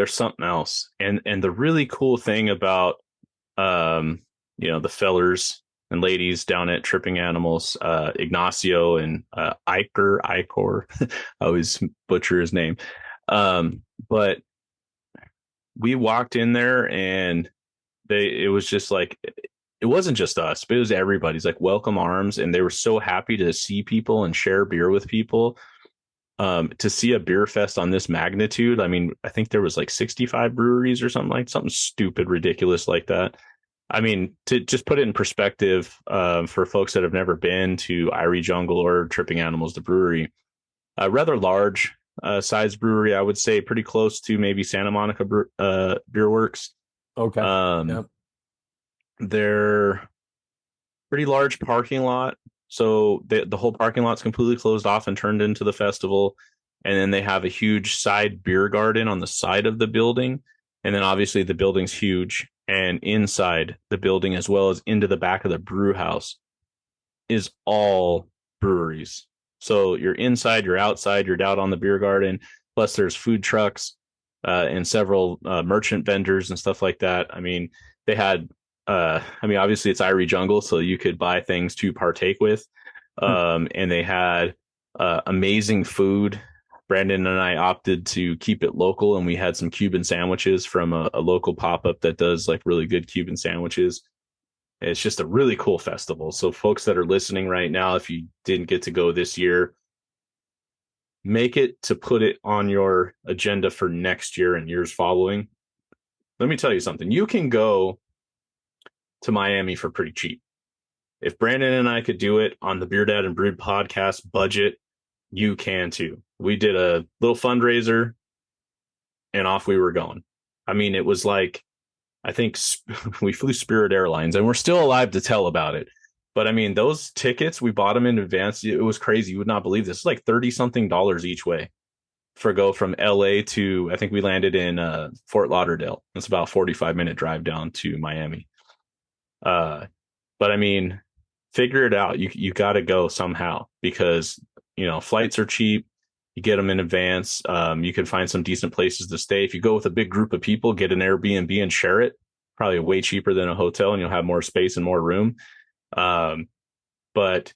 something else. And the really cool thing about the fellers and ladies down at Tripping Animals, Ignacio and Icor. I always butcher his name. But we walked in there and it was just like it wasn't just us, but it was everybody's like welcome arms, and they were so happy to see people and share beer with people. To see a beer fest on this magnitude, I mean, I think there was like 65 breweries or something stupid, ridiculous like that. I mean, to just put it in perspective, for folks that have never been to Irie Jungle or Tripping Animals, the brewery, a rather large size brewery, I would say, pretty close to maybe Santa Monica Beer Works. Okay. Um, Yep. they're pretty large parking lot. So the whole parking lot's completely closed off and turned into the festival. And then they have a huge side beer garden on the side of the building. And then obviously the building's huge. And inside the building, as well as into the back of the brew house, is all breweries. So you're inside, you're outside, you're out on the beer garden. Plus, there's food trucks and several merchant vendors and stuff like that. I mean, they had obviously it's Irie Jungle, so you could buy things to partake with. And they had amazing food. Brandon and I opted to keep it local, and we had some Cuban sandwiches from a local pop-up that does like really good Cuban sandwiches. It's just a really cool festival. So folks that are listening right now, if you didn't get to go this year, make it to put it on your agenda for next year and years following. Let me tell you something. You can go to Miami for pretty cheap. If Brandon and I could do it on the BeerDad and Brewed podcast budget, you can too. We did a little fundraiser and off we were going. I mean, it was like, I think we flew Spirit Airlines, and we're still alive to tell about it. But I mean, those tickets, we bought them in advance. It was crazy. You would not believe this. It's like 30 something dollars each way for go from LA to, I think we landed in Fort Lauderdale. It's about a 45-minute drive down to Miami. Uh, but I mean, figure it out. You got to go somehow because, flights are cheap. You get them in advance. You can find some decent places to stay. If you go with a big group of people, get an Airbnb and share it. Probably way cheaper than a hotel, and you'll have more space and more room. But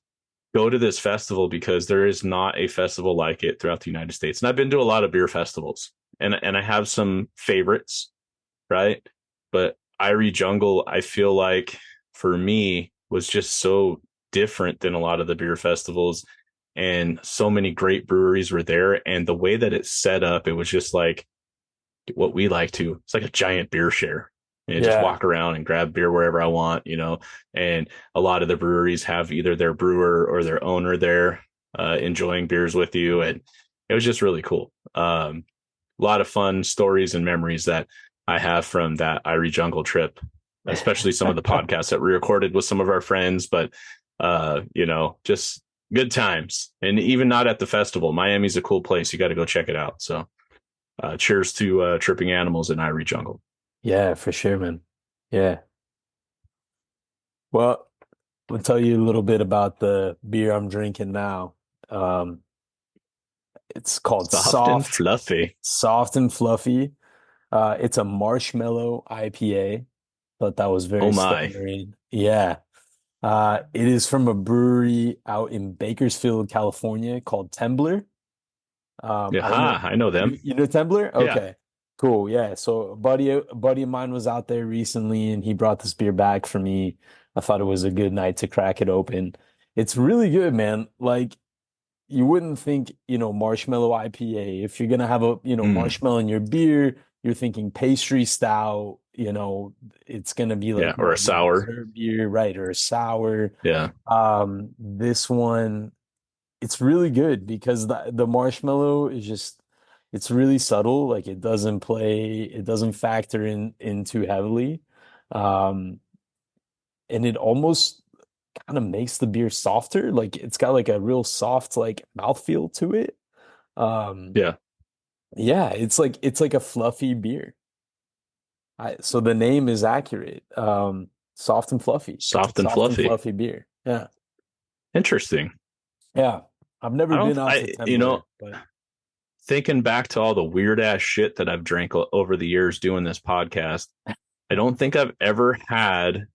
go to this festival because there is not a festival like it throughout the United States. And I've been to a lot of beer festivals, and I have some favorites, right? But Irie Jungle, I feel like for me was just so different than a lot of the beer festivals, and so many great breweries were there. And the way that it's set up, it was just like what we like to. It's like a giant beer share. And just Yeah. walk around and grab beer wherever I want, and a lot of the breweries have either their brewer or their owner there enjoying beers with you. And it was just really cool. A lot of fun stories and memories that I have from that Irie Jungle trip, especially some of the podcasts that we recorded with some of our friends. But, just good times. And even not at the festival. Miami's a cool place. You got to go check it out. So cheers to tripping animals in Irie Jungle. Yeah, for sure, man. Yeah. Well, I'll tell you a little bit about the beer I'm drinking now. Um, it's called Soft and fluffy. Soft and Fluffy. It's a marshmallow IPA. Thought that was Oh very my. staggering. Yeah. It is from a brewery out in Bakersfield, California called Temblor. Yeah, I don't know. I know them. You know Temblor? Yeah. Okay. Cool. Yeah. So a buddy of mine was out there recently and he brought this beer back for me. I thought it was a good night to crack it open. It's really good, man. Like you wouldn't think, marshmallow IPA. If you're gonna have a, Mm, marshmallow in your beer, you're thinking pastry stout, it's gonna be yeah. like Or more a of a sour. dessert beer, right? Or a sour. Yeah. This one, it's really good because the marshmallow is just it's really subtle. Like it doesn't factor in too heavily. Um, and it almost kind of makes the beer softer. Like it's got like a real soft like mouthfeel to it. Um, Yeah. yeah, it's like a fluffy beer. So the name is accurate. Soft and fluffy. It's a Soft and soft and fluffy. fluffy beer. Yeah. Interesting. Yeah. I've never I been don't, out to I, Temblor, but thinking back to all the weird ass shit that I've drank over the years doing this podcast, I don't think I've ever had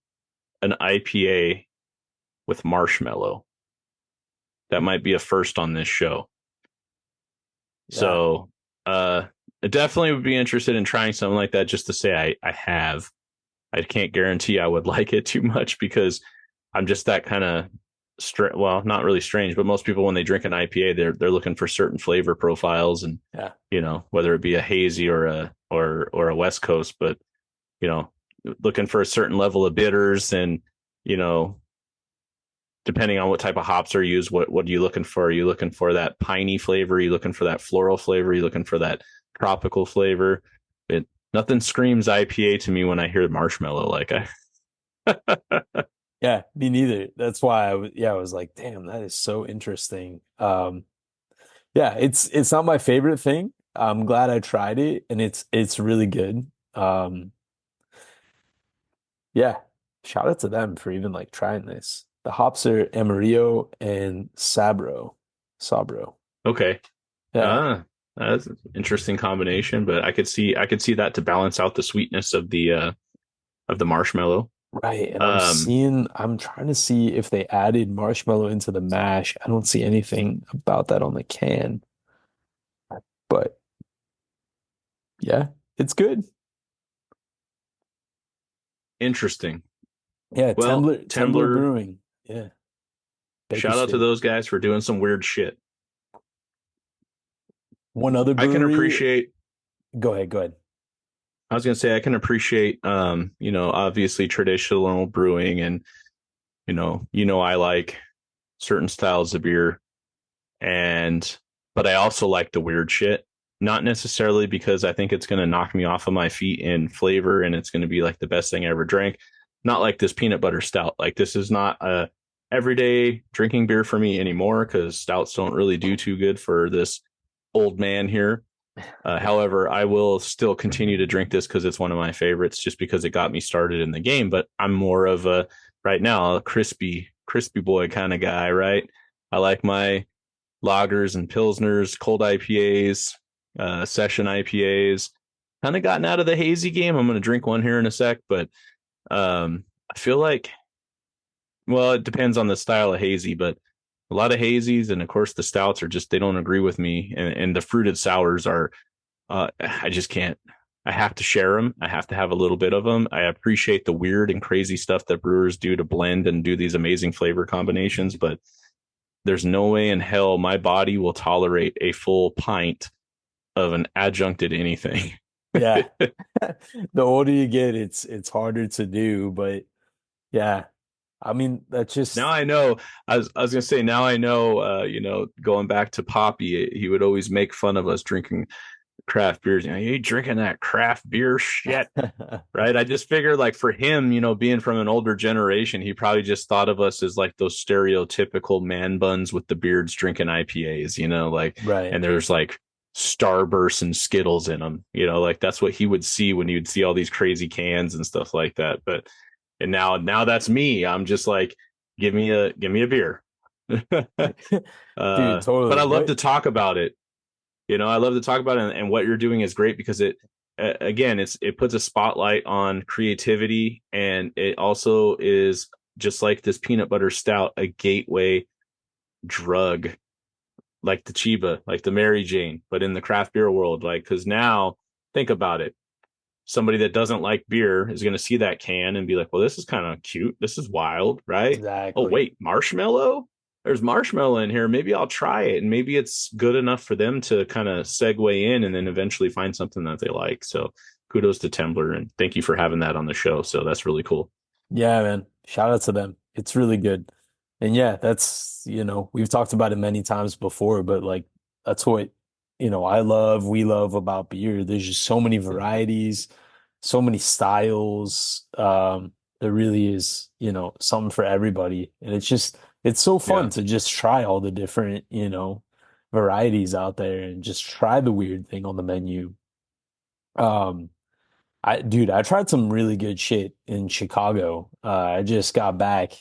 an IPA with marshmallow. That might be a first on this show. yeah. So, I definitely would be interested in trying something like that just to say I have. I can't guarantee I would like it too much because I'm just that kind of well, not really strange, but most people when they drink an IPA, they're looking for certain flavor profiles, and Yeah. whether it be a hazy or a West Coast, but you know, looking for a certain level of bitters, and you know, depending on what type of hops are used, what are you looking for? Are you looking for that piney flavor? Are you looking for that floral flavor? Are you looking for that tropical flavor? It Nothing screams IPA to me when I hear marshmallow. Like Yeah, me neither. That's why I was like, damn, that is so interesting. Yeah, it's not my favorite thing. I'm glad I tried it and it's really good. Yeah, shout out to them for even like trying this. The hops are Amarillo and Sabro. okay, Yeah, ah, that's an interesting combination, but I could see that to balance out the sweetness of the marshmallow. right. And Um, I'm trying to see if they added marshmallow into the mash. I don't see anything about that on the can, but yeah, it's good. Interesting. Yeah, Well, Temblor Temblor, Brewing. Yeah, shout out to Bakersfield. those guys for doing some weird shit. One other I can brewery. appreciate. Go ahead, go ahead. I was gonna say I can appreciate, obviously traditional brewing, and I like certain styles of beer, and but I also like the weird shit. not necessarily because I think it's going to knock me off of my feet in flavor and it's going to be like the best thing I ever drank. Not like this peanut butter stout. Like this is not a everyday drinking beer for me anymore because stouts don't really do too good for this old man here. However, I will still continue to drink this because it's one of my favorites, just because it got me started in the game. But I'm more of a right now a crispy boy kind of guy, right? I like my lagers and pilsners, cold IPAs, session IPAs. Kind of gotten out of the hazy game. I'm going to drink one here in a sec, but I feel like, well, it depends on the style of hazy, but a lot of hazies and of course the stouts are just they don't agree with me, and the fruited sours are I just can't. I have to share them. I have to have a little bit of them. I appreciate the weird and crazy stuff that brewers do to blend and do these amazing flavor combinations, but there's no way in hell my body will tolerate a full pint of an adjuncted anything. Yeah. The older you get, it's harder to do, but yeah. I mean, that's Now just I know. I was gonna say now I know. Going back to Poppy, he would always make fun of us drinking craft beers. You drinking that craft beer shit, right? I just figured like for him, being from an older generation, he probably just thought of us as like those stereotypical man buns with the beards drinking IPAs, like, right. and there's like Starburst and Skittles in them, like that's what he would see when he would see all these crazy cans and stuff like that. But and now that's me. I'm just like, give me a beer. Dude, But totally. I love What? to talk about it. I love to talk about it, and what you're doing is great because again, it puts a spotlight on creativity, and it also is just like this peanut butter stout, a gateway drug, like the Chiba, like the Mary Jane, but in the craft beer world. Like, because now think about it, somebody that doesn't like beer is going to see that can and be like, well, this is kind of cute. This is wild, right? Oh, Exactly. wait, marshmallow? There's marshmallow in here. Maybe I'll try it. And maybe it's good enough for them to kind of segue in and then eventually find something that they like. So kudos to Temblor and thank you for having that on the show. So that's really cool. Yeah, man. Shout out to them. It's really good. And yeah, we've talked about it many times before, but like that's what, I love, we love about beer. There's just so many varieties, so many styles. There really is, something for everybody. And it's so fun Yeah. to just try all the different, varieties out there and just try the weird thing on the menu. Um, I tried some really good shit in Chicago. I just got back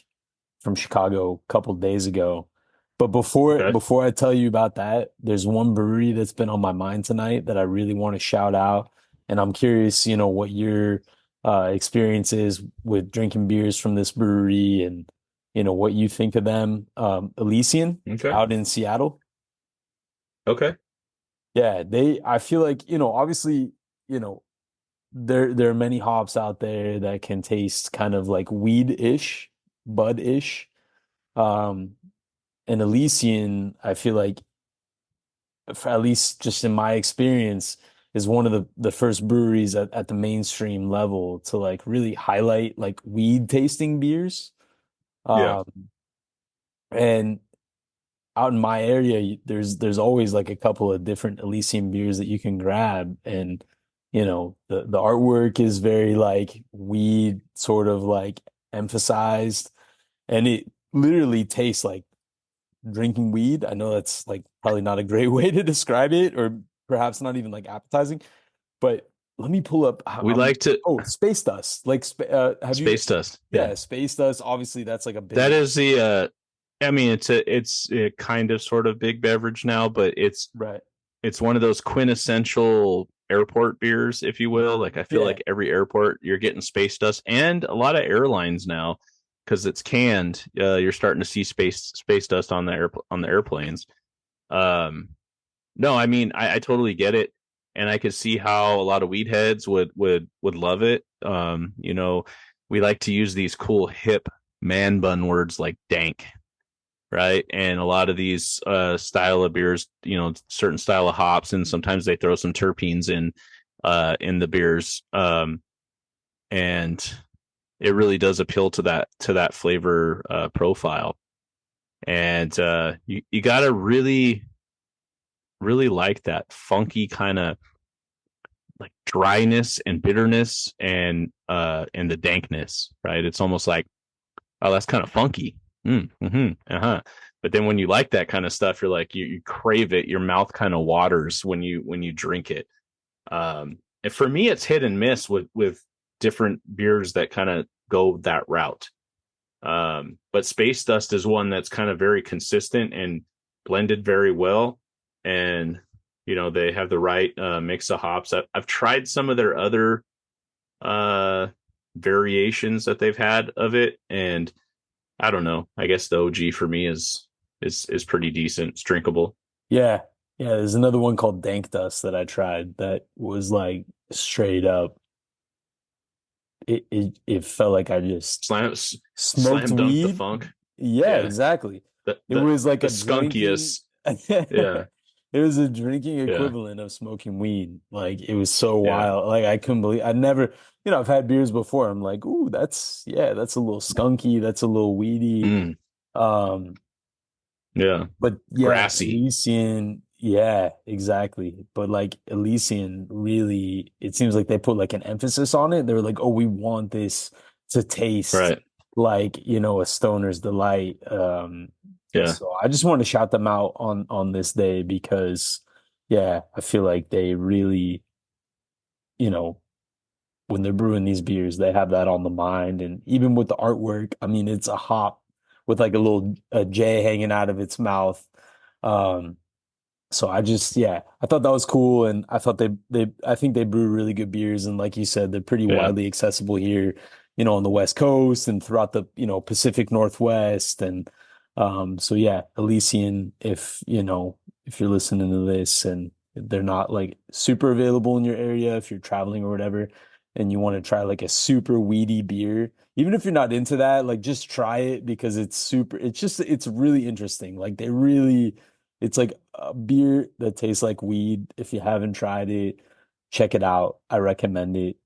from Chicago a couple days ago. But before Okay. before I tell you about that, there's one brewery that's been on my mind tonight that I really want to shout out. And I'm curious, what your experience is with drinking beers from this brewery and what you think of them. Elysian Okay. out in Seattle. Okay. Yeah, I feel like, obviously, you know, there are many hops out there that can taste kind of like weed-ish, bud-ish. Um, and Elysian, I feel like, at least just in my experience, is one of the first breweries at the mainstream level to like really highlight like weed tasting beers. Yeah. Um, and out in my area, there's always like a couple of different Elysian beers that you can grab, and the artwork is very like weed sort of like emphasized, and it literally tastes like drinking weed. I know that's like probably not a great way to describe it, or perhaps not even like appetizing, but let me pull up. We like to Oh, space dust. Like, have you? space dust. Yeah. Yeah, space dust. Obviously, that's like a That big. is the I mean it's a kind of sort of big beverage now, but Right. it's one of those quintessential airport beers, if you will. Like I feel Yeah. like every airport you're getting space dust, and a lot of airlines now because it's canned. You're starting to see space dust on the airplanes. Um, no, I mean I totally get it, and I could see how a lot of weed heads would love it. We like to use these cool hip man bun words like dank, right? And a lot of these style of beers, certain style of hops, and sometimes they throw some terpenes in the beers, and it really does appeal to that flavor profile. And you got to really really like that funky kind of like dryness and bitterness and the dankness, right? It's almost like, oh, that's kind of funky. Uh-huh. But then when you like that kind of stuff, you're like you crave it. Your mouth kind of waters when you drink it. And for me, it's hit and miss with different beers that kind of go that route. But Space Dust is one that's kind of very consistent and blended very well. And, you know, they have the right mix of hops. I've tried some of their other uh, variations that they've had of it. And I don't know. I guess the OG for me is pretty decent. It's drinkable. Yeah. Yeah, there's another one called Dank Dust that I tried that was like straight up. It felt like I just smoked Slam dunk the weed. funk. Yeah, Yeah. exactly. The It the was like the a drinking. skunkiest. Yeah. It was a drinking Yeah. equivalent of smoking weed. Like it was so Yeah. wild. Like I couldn't believe I never, I've had beers before. I'm like, ooh, that's a little skunky, that's a little weedy. Mm, Um, yeah. but yeah, Grassy. Elysian, yeah, exactly. But like Elysian really, it seems like they put like an emphasis on it. They were like, oh, we want this to taste Right. like, a stoner's delight. Yeah. So I just want to shout them out on this day because yeah, I feel like they really, you know, when they're brewing these beers, they have that on the mind. And even with the artwork, I mean, it's a hop with like a J hanging out of its mouth. Um, so yeah, I thought that was cool, and I thought I think they brew really good beers, and like you said, they're pretty Yeah. widely accessible here, on the West Coast and throughout the Pacific Northwest, and so yeah, Elysian, if you're listening to this and they're not like super available in your area, if you're traveling or whatever, and you want to try like a super weedy beer, even if you're not into that, like just try it because it's really interesting. Like it's like a beer that tastes like weed. If you haven't tried it, check it out. I recommend it.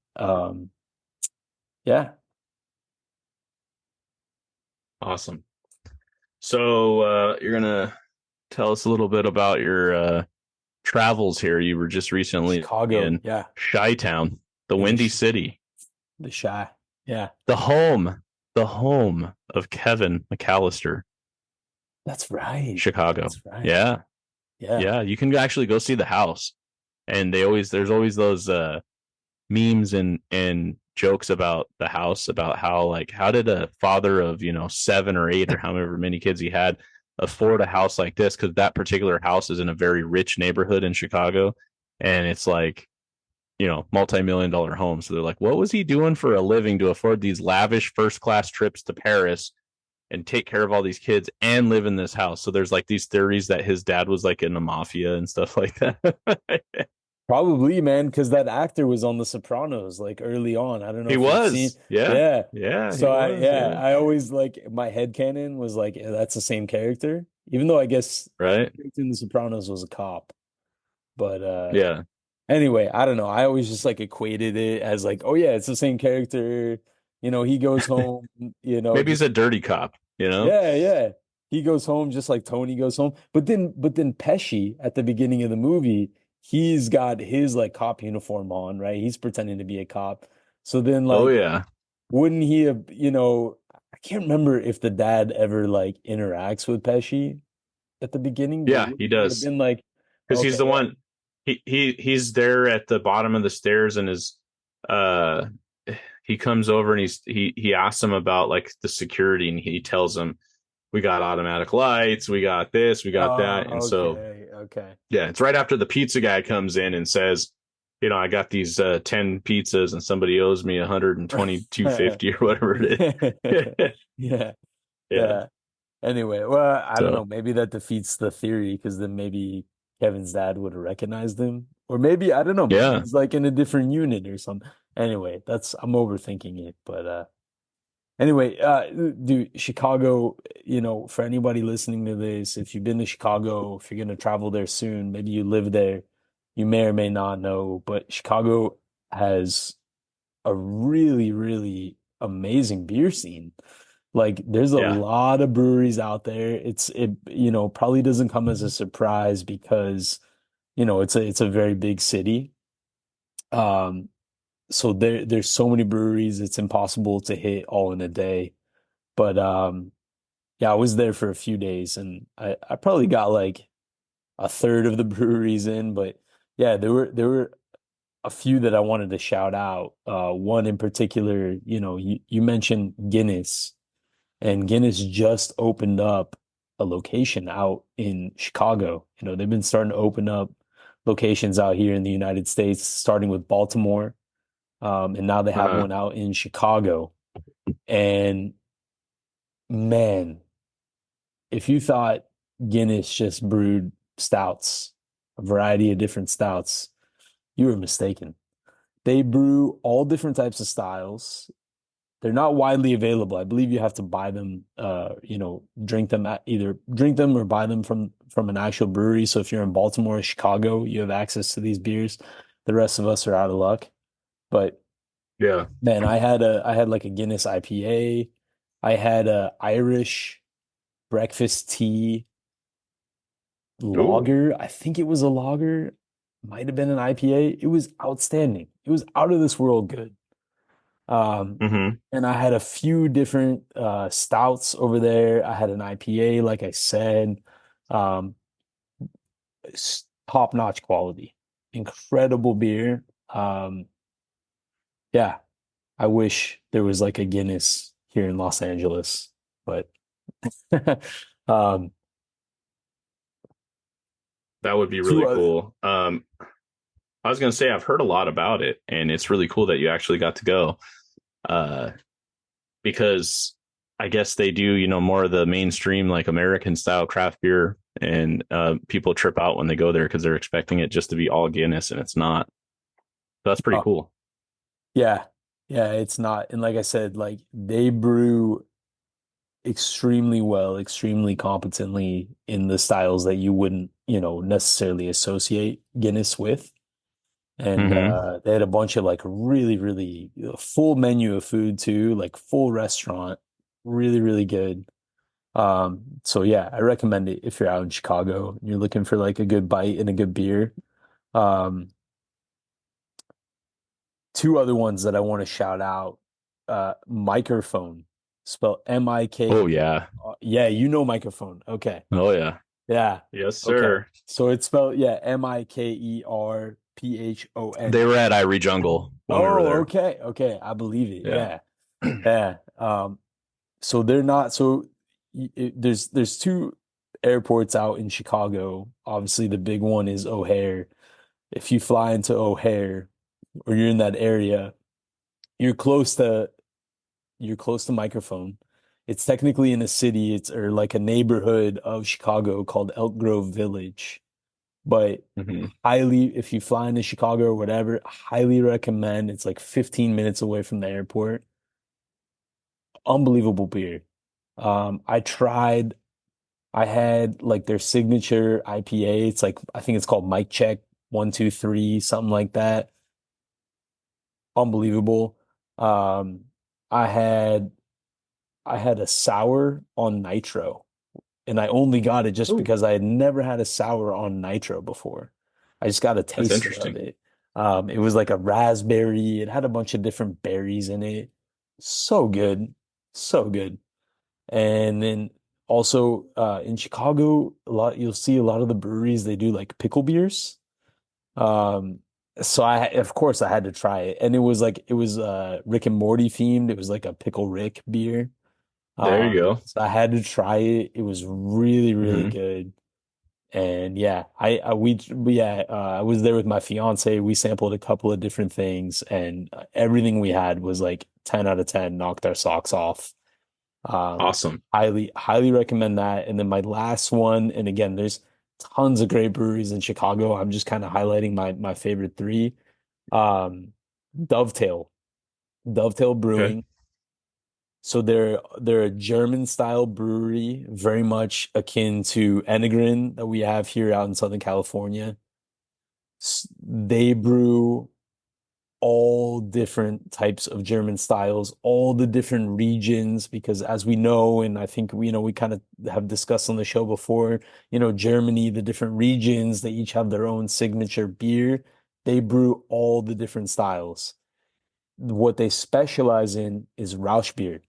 Yeah. Awesome. So you're gonna tell us a little bit about your travels here. You were just recently Chicago. in Yeah. Chi-Town, the In Windy City, the Shy. Yeah. the home, the home of Kevin McAllister, That's right. Chicago. That's right. Yeah. Yeah. Yeah. You can actually go see the house. And there's always those memes and jokes about the house, about how like how did a father of, seven or eight or however many kids he had afford a house like this, because that particular house is in a very rich neighborhood in Chicago, and it's like, multi-million dollar home. So they're like, what was he doing for a living to afford these lavish first class trips to Paris and take care of all these kids and live in this house? So there's like these theories that his dad was like in the mafia and stuff like that. Probably, man, because that actor was on The Sopranos like early on. I don't know He if you've seen. was. Yeah. Yeah. Yeah, he So was. Yeah. I always like my headcanon was like, yeah, that's the same character. Even though I guess Right. in The Sopranos was a cop. But Yeah. anyway, I don't know. I always just like equated it as like, oh yeah, it's the same character. He goes home, Maybe he's just a dirty cop, you know? yeah, yeah. He goes home just like Tony goes home. But then Pesci at the beginning of the movie, he's got his like cop uniform on, right? He's pretending to be a cop. So then Oh, like yeah. wouldn't he have, I can't remember if the dad ever like interacts with Pesci at the beginning, but Yeah, he wouldn't he have does. been like, Because he's okay, the yeah. one, he's there at the bottom of the stairs, and uh, he comes over and he asks him about like the security, and he tells him, we got automatic lights, we got this, we got that. And Oh, so, okay, okay. yeah, it's right after the pizza guy comes in and says, I got these 10 pizzas and somebody owes me 122.50 or whatever it is. Yeah, Yeah. yeah. Anyway, well, I don't know. So, Maybe that defeats the theory because then maybe Kevin's dad would have recognized him. Or maybe, I don't know, maybe yeah. he's like in a different unit or something. Anyway, I'm overthinking it. But anyway, dude, Chicago, for anybody listening to this, if you've been to Chicago, if you're gonna travel there soon, maybe you live there, you may or may not know, but Chicago has a really, really amazing beer scene. Like there's a Yeah. lot of breweries out there. Probably doesn't come as a surprise because it's a very big city. Um, so there's so many breweries, it's impossible to hit all in a day. But yeah, I was there for a few days and I probably got like a third of the breweries in, but yeah, there were a few that I wanted to shout out. One in particular, you mentioned Guinness, and Guinness just opened up a location out in Chicago. They've been starting to open up locations out here in the United States, starting with Baltimore, and now they have Uh-huh. one out in Chicago. And man, if you thought Guinness just brewed stouts, a variety of different stouts, you were mistaken. They brew all different types of styles. They're not widely available. I believe you have to buy them, drink them either drink them or buy them from an actual brewery. So if you're in Baltimore or Chicago, you have access to these beers. The rest of us are out of luck. But Yeah. man, I had like a Guinness IPA. I had a Irish breakfast tea Ooh. lager. I think it was a lager, might have been an IPA. It was outstanding. It was out of this world good. Um, Hmm. and I had a few different stouts over there. I had an IPA, like I said, um, top-notch quality, incredible beer. Yeah, I wish there was like a Guinness here in Los Angeles, but um, That would be two really other. cool. I was gonna say I've heard a lot about it, and it's really cool that you actually got to go. Uh, because I guess they do, more of the mainstream like American style craft beer, and people trip out when they go there because they're expecting it just to be all Guinness, and it's not. So that's pretty Oh, cool. yeah, yeah, it's not. And like I said, like they brew extremely well, extremely competently in the styles that you wouldn't, necessarily associate Guinness with. And Hmm. they had a bunch of like really, really full menu of food too, like full restaurant, really, really good. So yeah, I recommend it if you're out in Chicago and you're looking for like a good bite and a good beer. Um, Two other ones that I want to shout out. Microphone, spelled Oh M-I-K. yeah. Yeah, you know microphone. Okay. Oh yeah. Yeah. Yes, Okay. sir. So it's spelled, yeah, Mikerphon. They were at Irie Jungle when we were Oh, there. okay. Okay. I believe it. Yeah. Yeah. Yeah. So they're not, so there's two airports out in Chicago. Obviously, the big one is O'Hare. If you fly into O'Hare or you're in that area, you're close to Microphone. It's technically in a city, it's or like a neighborhood of Chicago called Elk Grove Village. But Hmm. highly, if you fly into Chicago or whatever, highly recommend. It's like 15 minutes away from the airport. Unbelievable beer. I had like their signature IPA. It's like I think it's called Mike Check 123, something like that. Unbelievable. Um, I had I had a sour on nitro, and I only got it just Oh, because I had never had a sour on nitro before. I just got a that's taster of interesting. it. It was like a raspberry. It had a bunch of different berries in it. So good, so good. And then also in Chicago, you'll see a lot of the breweries they do like pickle beers. Um, so of course I had to try it, and it was Rick and Morty themed. It was like a pickle Rick beer. There you go. So I had to try it. It was really, really Hmm. good. And yeah, I was there with my fiance. We sampled a couple of different things, and everything we had was like 10 out of 10, knocked our socks off. Awesome. Highly, highly recommend that. And then my last one, and again, there's tons of great breweries in Chicago. I'm just kind of highlighting my favorite three. Um, Dovetail, Dovetail Okay. Brewing. So they're a German style brewery, very much akin to Enegren that we have here out in Southern California. They brew all different types of German styles, all the different regions, because as we know, and I think we kind of have discussed on the show before, Germany, the different regions, they each have their own signature beer. They brew all the different styles. What they specialize in is Rausch beer.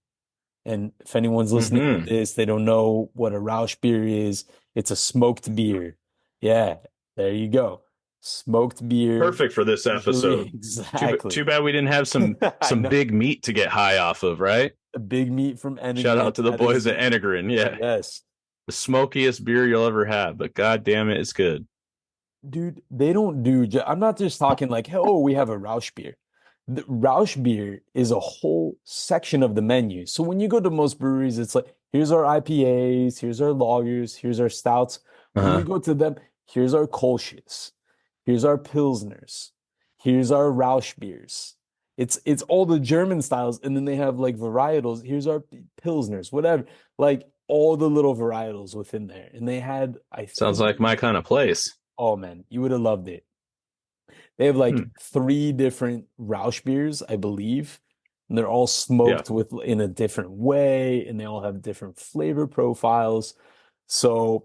And if anyone's listening to Hmm. this, they don't know what a Rausch beer is. It's a smoked beer. Yeah, there you go. Smoked beer, Perfect for this usually episode. Too exactly. bad we didn't have some I some know. big meat to get high off of, right? A big meat from Shout Enegren. out to the That is boys at the Enegren. Yeah. yes. The smokiest beer you'll ever have, but god damn it, it's good. Dude, they don't do, I'm not just talking like, hey, oh, we have a Rausch beer. The Rausch beer is a whole section of the menu. So when you go to most breweries, it's like, here's our IPAs, here's our lagers, here's our stouts. When you Uh-huh. go to them, here's our Kolsch's, here's our Pilsners, here's our Rausch beers. It's all the German styles, and then they have like varietals. Here's our Pilsners, whatever. Like all the little varietals within there. And they had, I Sounds think, like my kind of place. oh man, you would have loved it. They have like Hmm. three different Rausch beers, I believe. And they're all Yeah. smoked with in a different way, and they all have different flavor profiles. So,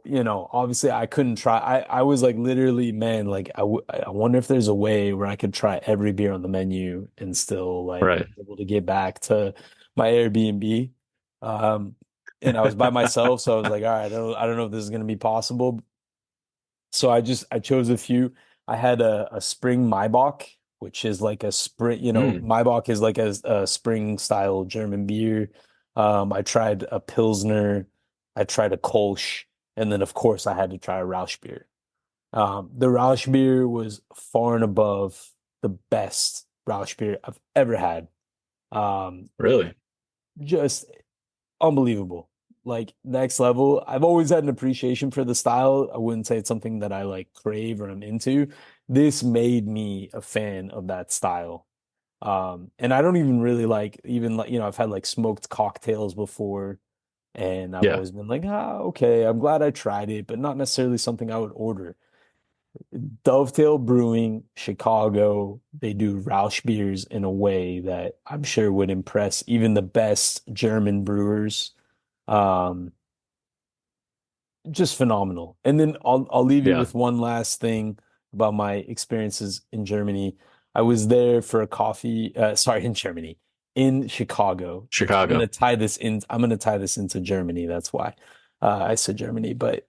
obviously I couldn't try. I was like literally, man, like I wonder if there's a way where I could try every beer on the menu and still like Right. be able to get back to my Airbnb. Um, and I was by myself, so I was like, all right, I don't know if this is gonna be possible. So I chose a few. I had a spring Maibach, which is like a spring, Mm. Maibach is like a spring style German beer. I tried a Pilsner, I tried a Kolsch, and then of course I had to try a Rausch beer. The Rausch beer was far and above the best Rausch beer I've ever had. Um, Really? just unbelievable. Like next level. I've always had an appreciation for the style. I wouldn't say it's something that I like crave or I'm into. This made me a fan of that style. And I don't even really like even like, I've had like smoked cocktails before and I've Yeah. always been like, okay, I'm glad I tried it, but not necessarily something I would order. Dovetail Brewing, Chicago, they do Rausch beers in a way that I'm sure would impress even the best German brewers. Um, just phenomenal. And then I'll leave you Yeah. with one last thing about my experiences in Germany. I was there for a coffee, sorry, in Germany, in Chicago, which Chicago. I'm gonna tie this into Germany. That's why I said Germany. But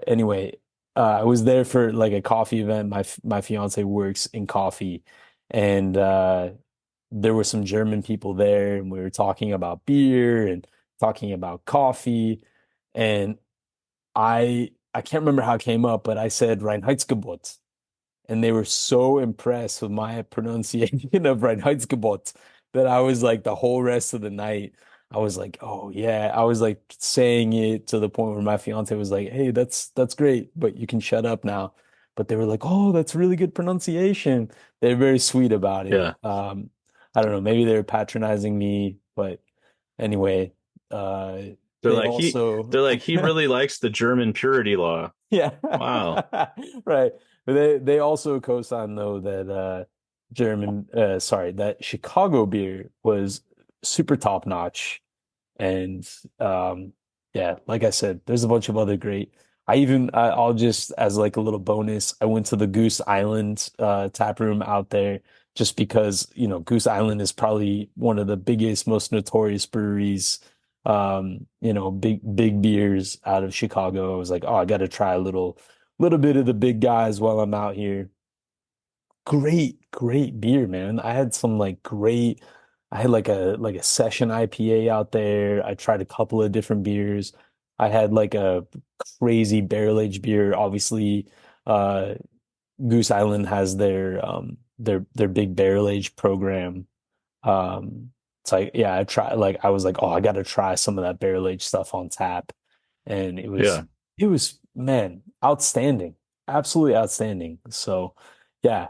anyway, I was there for like a coffee event. My fiance works in coffee, and there were some German people there, and we were talking about beer and talking about coffee. And I can't remember how it came up, but I said Reinheitsgebot, and they were so impressed with my pronunciation of Reinheitsgebot that I was like the whole rest of the night, I was like, oh yeah, I was like saying it to the point where my fiance was like, hey, that's great, but you can shut up now. But they were like, oh, that's really good pronunciation. They're very sweet about it. Yeah. I don't know, maybe they were patronizing me, but anyway, uh, They're they like he also they're like he really likes the German purity law. yeah. Wow. Right. But they also co-sign though that that Chicago beer was super top notch. And yeah, like I said, there's a bunch of other great. I'll just as like a little bonus, I went to the Goose Island tap room out there just because, Goose Island is probably one of the biggest, most notorious breweries, big beers out of Chicago. I was like, oh, I got to try a little bit of the big guys while I'm out here. Great beer, man. I had like a session IPA out there. I tried a couple of different beers. I had like a crazy barrel aged beer. Obviously, uh Goose Island has their big barrel aged program. It's like, yeah, I was like, oh, I gotta try some of that barrel aged stuff on tap. And Yeah. it was, man, outstanding. Absolutely outstanding. So yeah,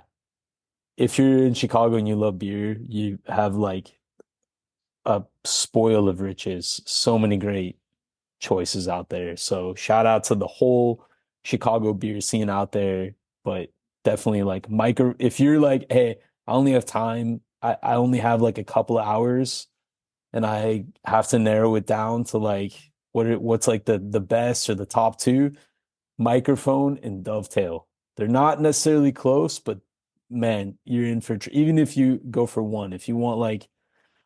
if you're in Chicago and you love beer, you have like a spoil of riches. So many great choices out there. So shout out to the whole Chicago beer scene out there. But definitely like micro, if you're like, hey, I only have time I only have like a couple of hours and I have to narrow it down to like what's like the best or the top two, microphone and dovetail. They're not necessarily close, but man, you're in for even if you go for one. If you want like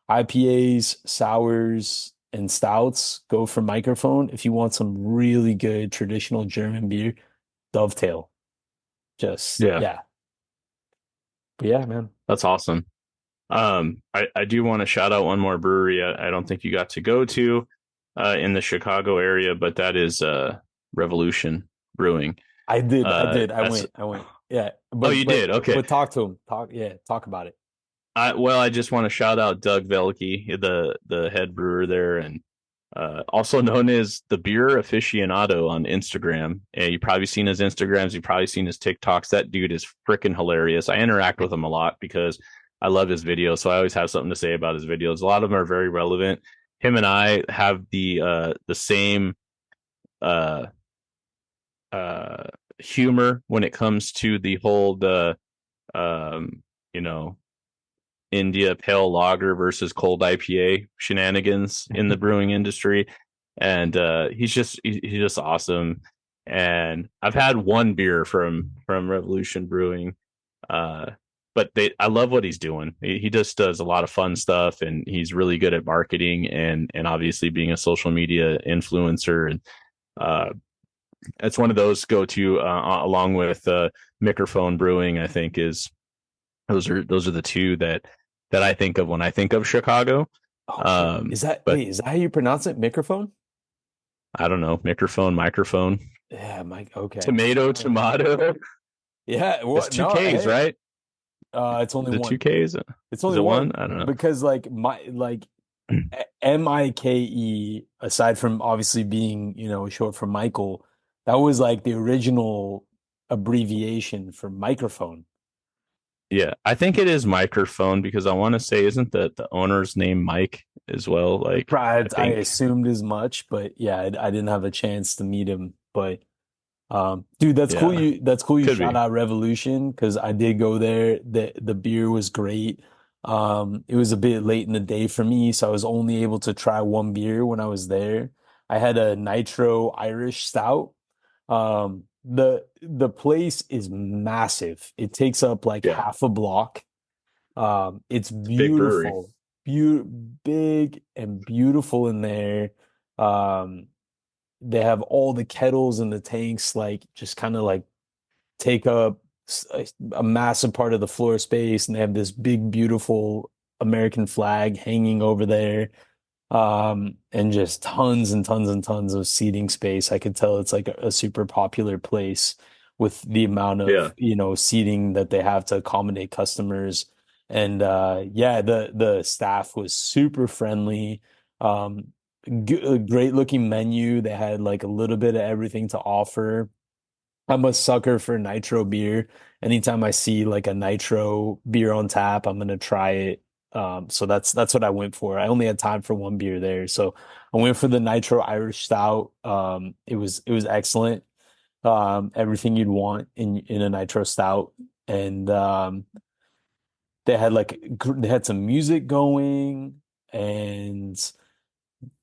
IPAs, sours, and stouts, go for microphone. If you want some really good traditional German beer, dovetail. Just Yeah, yeah. But yeah, man. that's awesome. I do want to shout out one more brewery I don't think you got to go to in the Chicago area, but that is Revolution Brewing. I did. That's I went. Yeah. Oh, you did. Okay. But talk to him. Talk about it. I just want to shout out Doug Velke, the head brewer there, and also known as the beer aficionado on Instagram. And you've probably seen his Instagrams, you've probably seen his TikToks. That dude is freaking hilarious. I interact with him a lot because I love his videos, so I always have something to say about his videos. A lot of them are very relevant. Him and I have the same uh uh humor when it comes to the whole the you know India Pale Lager versus cold IPA shenanigans in the brewing industry, and he's just awesome. And I've had one beer from Revolution Brewing, uh, but I love what he's doing. He just does a lot of fun stuff, and he's really good at marketing and obviously being a social media influencer. And uh, it's one of those go to along with Microphone Brewing. I think is those are the two that I think of when I think of Chicago. Oh, is that But wait, is that how you pronounce it? Microphone? I don't know, microphone, Yeah, Mike. Okay. tomato, tomato. Yeah, It's what? two No, K's, hey, right? it's only The two one. K's. It's Is only it one? one I don't know. because Mike, aside from obviously being, short for Michael, that was like the original abbreviation for microphone. Yeah, I think it is microphone because I want to say, isn't the owner's name Mike as well? Like, I I think, assumed as much, but yeah, I didn't have a chance to meet him. But dude, that's cool. yeah, That's cool. You could shout be. out Revolution because I did go there. The beer was great. It was a bit late in the day for me, so I was only able to try one beer when I was there. I had a Nitro Irish Stout. The place is massive. It takes up like Yeah, half a block. It's it's a big brewery. beautiful, big and beautiful in there. Um, they have all the kettles and the tanks like just kind of like take up a massive part of the floor space, and they have this big, beautiful American flag hanging over there. And just tons and tons and tons of seating space. I could tell it's like a super popular place with the amount Yeah, of, seating that they have to accommodate customers. And yeah, the staff was super friendly. A great looking menu. They had like a little bit of everything to offer. I'm a sucker for nitro beer. Anytime I see like a nitro beer on tap, I'm gonna try it. So that's what I went for. I only had time for one beer there, so I went for the nitro Irish Stout. It was excellent. Everything you'd want in a nitro stout, and they had some music going, and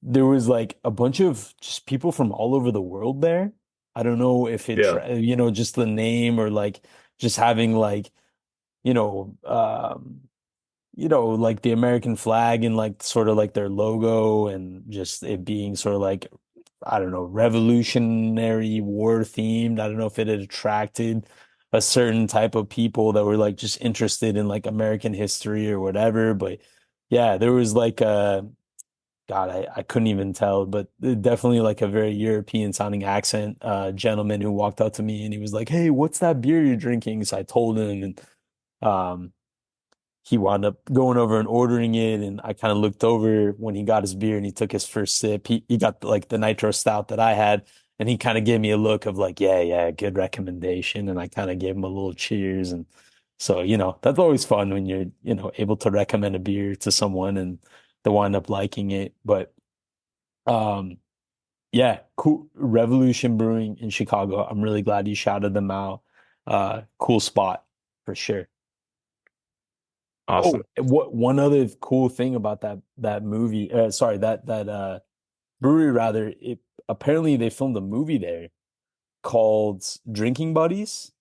there was like a bunch of just people from all over the world there. I don't know if yeah, just the name or like just having like, you know, like the American flag and like sort of like their logo and just it being sort of like, I don't know, Revolutionary War themed. I don't know if it had attracted a certain type of people that were like just interested in like American history or whatever. But yeah, there was like God, I couldn't even tell, but definitely like a very European sounding accent, gentleman who walked up to me and he was like, "Hey, what's that beer you're drinking?" So I told him, and um, he wound up going over and ordering it. And I kind of looked over when he got his beer and he took his first sip. He got like the nitro stout that I had, and he kind of gave me a look of like, "Yeah, yeah, good recommendation." And I kind of gave him a little cheers. And so, that's always fun when you're, able to recommend a beer to someone and they wind up liking it. But um, yeah, cool. Revolution Brewing in Chicago. I'm really glad you shouted them out. Cool spot for sure. Oh, Awesome. what one other cool thing about that movie, sorry, that brewery rather, it apparently they filmed a movie there called Drinking Buddies.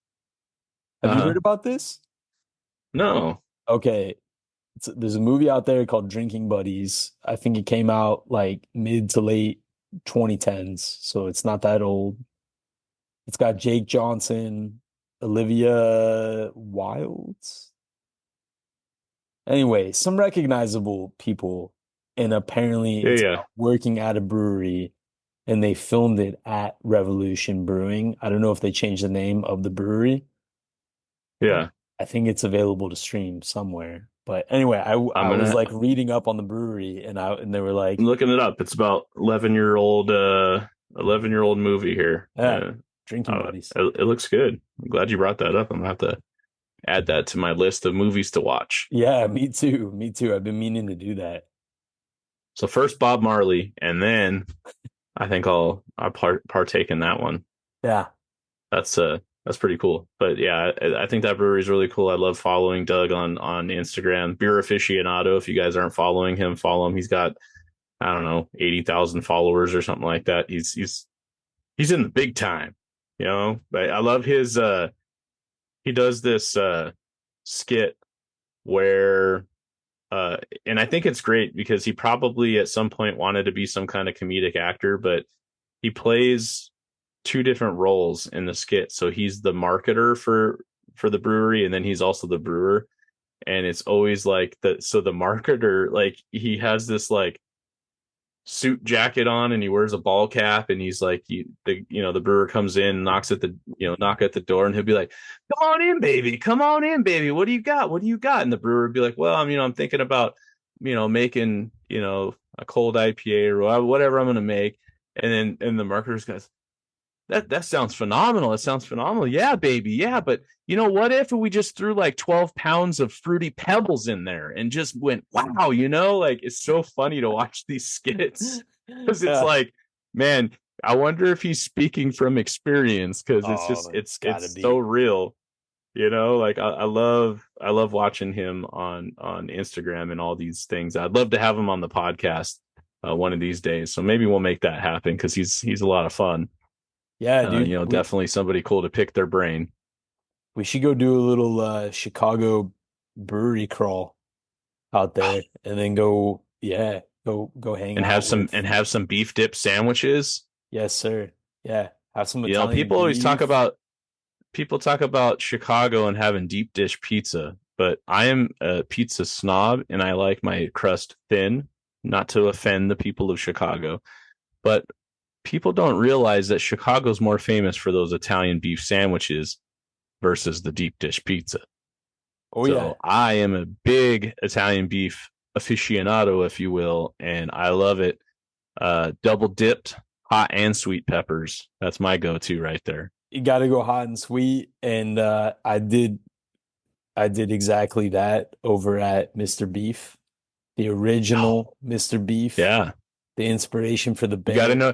Have you heard Uh-huh. about this? No. Okay, there's a movie out there called Drinking Buddies. I think it came out like mid to late 2010s, so it's not that old. It's got Jake Johnson, Olivia Wilde. Anyway, some recognizable people, and apparently Yeah, it's yeah, about working at a brewery, and they filmed it at Revolution Brewing. I don't know if they changed the name of the brewery, but yeah. I think it's available to stream somewhere. But anyway, I'm I was gonna like reading up on the brewery, and they were I'm like, looking it up. It's about 11-year-old movie here. yeah, Drinking Buddies. It looks good. I'm glad you brought that up. I'm gonna have to add that to my list of movies to watch. Yeah, me too. Me too. I've been meaning to do that. So first Bob Marley, and then I think I'll partake in that one. Yeah. That's pretty cool. But yeah, I think that brewery is really cool. I love following Doug on Instagram. Beer Aficionado. If you guys aren't following him, follow him. He's got, I don't know, 80,000 followers or something like that. He's in the big time, you know. But I love his he does this skit where and I think it's great because he probably at some point wanted to be some kind of comedic actor, but he plays two different roles in the skit. So he's the marketer for the brewery, and then he's also the brewer. And it's always like the marketer, like he has this like suit jacket on and he wears a ball cap, and he's like the brewer comes in, knocks at the knock at the door, and he'll be like, come on in baby, what do you got? And the brewer would be like, well, I'm thinking about making a cold IPA or whatever I'm gonna make. And the marketers goes, that sounds phenomenal. It sounds phenomenal. Yeah, baby. Yeah. But what if we just threw like 12 pounds of fruity pebbles in there and just went, wow, like it's so funny to watch these skits because it's Yeah. like, man, I wonder if he's speaking from experience because it's just, Oh, it's gotta it's so be. real. Like I love watching him on Instagram and all these things. I'd love to have him on the podcast one of these days. So maybe we'll make that happen because he's a lot of fun. Yeah, dude. Definitely somebody cool to pick their brain We should go do a little Chicago brewery crawl out there and then go, yeah, go hang and out with. have some beef dip sandwiches. Yes, sir. Yeah, have some Italian People always talk beef. about Chicago and having deep dish pizza, but I am a pizza snob and I like my crust thin, not to offend the people of Chicago, but people don't realize that Chicago's more famous for those Italian beef sandwiches versus the deep dish pizza. Oh yeah. So I am a big Italian beef aficionado, if you will, and I love it. Double dipped, hot and sweet peppers. That's my go-to right there. You got to go hot and sweet, and I did exactly that over at Mr. Beef, the original Mr. Beef, Yeah, the inspiration for the you got to bear. know.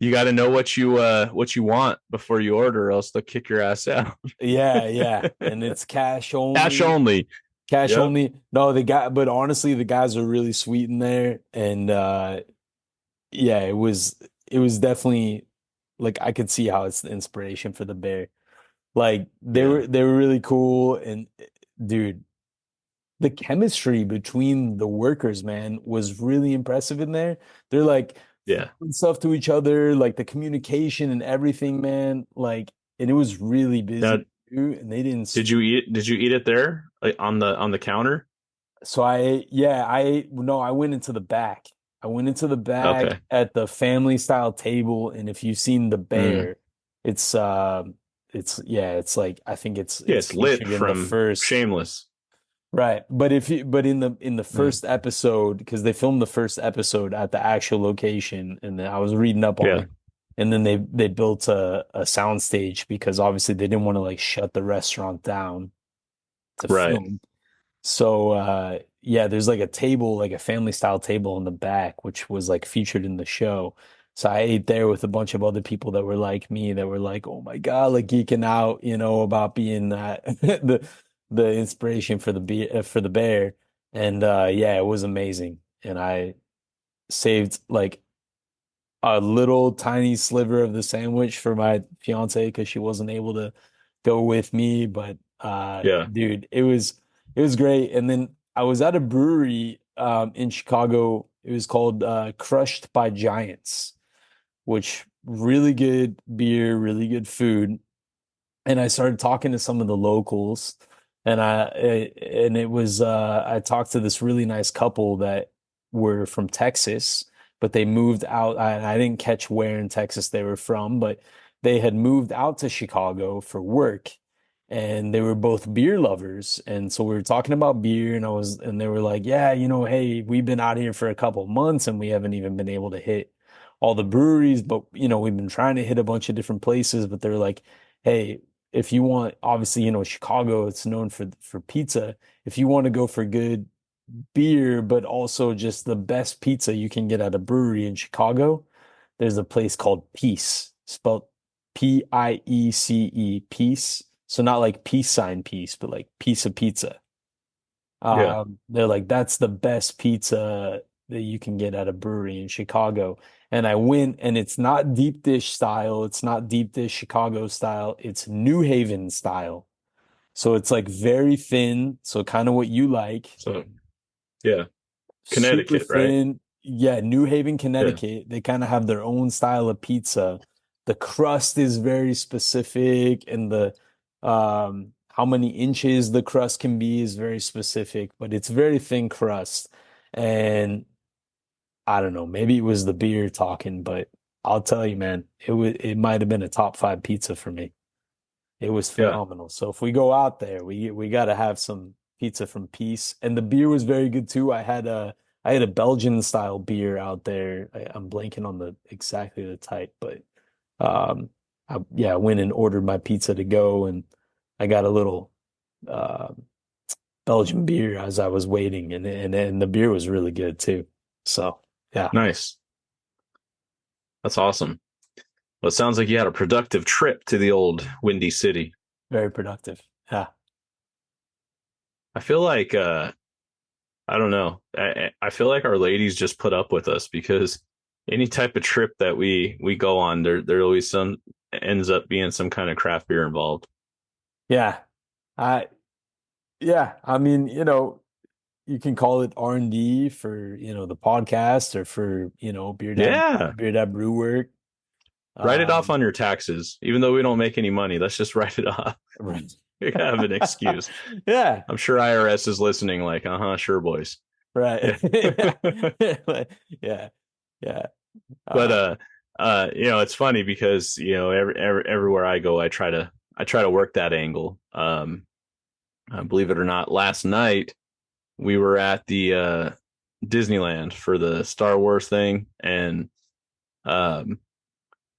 You got to know what you want before you order, or else they'll kick your ass out. Yeah, yeah, and it's cash Cash only. only. Cash Yep. only. No, but honestly, the guys are really sweet in there, and yeah, it was definitely like I could see how it's the inspiration for the bear. Like Yeah. they were really cool, and dude, the chemistry between the workers, man, was really impressive in there. They're like Yeah. throwing stuff to each other, like the communication and everything, man. Like, and it was really Now, busy too, and they didn't. did you eat it there, like on the counter? So no, I went into the back. I went into the back Okay. at the family style table, and if you've seen the Mm. bear, it's yeah, it's like I think Yeah, it's it's lit featured in the from first. Shameless. Right. But but in the Mm. first episode, because they filmed the first episode at the actual location, and then I was reading up on Yeah. it, and then they built a sound stage because obviously they didn't want to like shut the restaurant down to Right. film. So yeah, there's like a table, like a family style table in the back, which was like featured in the show. So I ate there with a bunch of other people that were like me, that were like, "Oh my God," like geeking out, about being the the inspiration for the for the bear. And yeah, it was amazing. And I saved like a little tiny sliver of the sandwich for my fiance because she wasn't able to go with me. But Yeah. dude, it was great. And then I was at a brewery in Chicago. It was called Crushed by Giants, which really good beer, really good food. And I started talking to some of the locals, and it was I talked to this really nice couple that were from Texas, but they moved out. I didn't catch where in Texas they were from, but they had moved out to Chicago for work, and they were both beer lovers. And so we were talking about beer, and they were like, "Yeah, hey, we've been out here for a couple months, and we haven't even been able to hit all the breweries, but we've been trying to hit a bunch of different places." But they're like, "Hey, if you want, obviously, Chicago, it's known for pizza. If you want to go for good beer, but also just the best pizza you can get at a brewery in Chicago, there's a place called Peace, spelled Piece, Peace. So not like peace sign peace, but like piece of pizza. Yeah. They're like, that's the best pizza that you can get at a brewery in Chicago. And I went, and it's not deep dish style. It's not deep dish Chicago style. It's New Haven style. So it's like very thin. So kind of what you like. So yeah. Super Connecticut, right? thin. Yeah, New Haven, Yeah. Connecticut. They kind of have their own style of pizza. The crust is very specific, and the how many inches the crust can be is very specific, but it's very thin crust. And I don't know, maybe it was the beer talking, but I'll tell you, man, it might have been a top five pizza for me. It was Yeah. phenomenal. So if we go out there, we got to have some pizza from Peace. And the beer was very good too. I had a Belgian style beer out there. I'm blanking on the exactly the type, but yeah, I went and ordered my pizza to go, and I got a little uh, Belgian beer as I was waiting, and the beer was really good too. So yeah, Nice. That's awesome. Well, it sounds like you had a productive trip to the old Windy City. very productive. Yeah. I feel like I don't know. I feel like our ladies just put up with us because any type of trip that we go on, there always some ends up being some kind of craft beer involved. Yeah. I yeah, I mean, you can call it R&D for, the podcast or for, Yeah. BeerDad brew work. Write it off Um, on your taxes. Even though we don't make any money, let's just write it off. right. We have an excuse. Yeah, I'm sure IRS is listening, like, uh-huh, sure, boys. right. Yeah. Yeah. Yeah. Yeah. But Uh, it's funny because, everywhere I go, I try to work that angle. Believe it or not, last night we were at the Disneyland for the Star Wars thing, and um,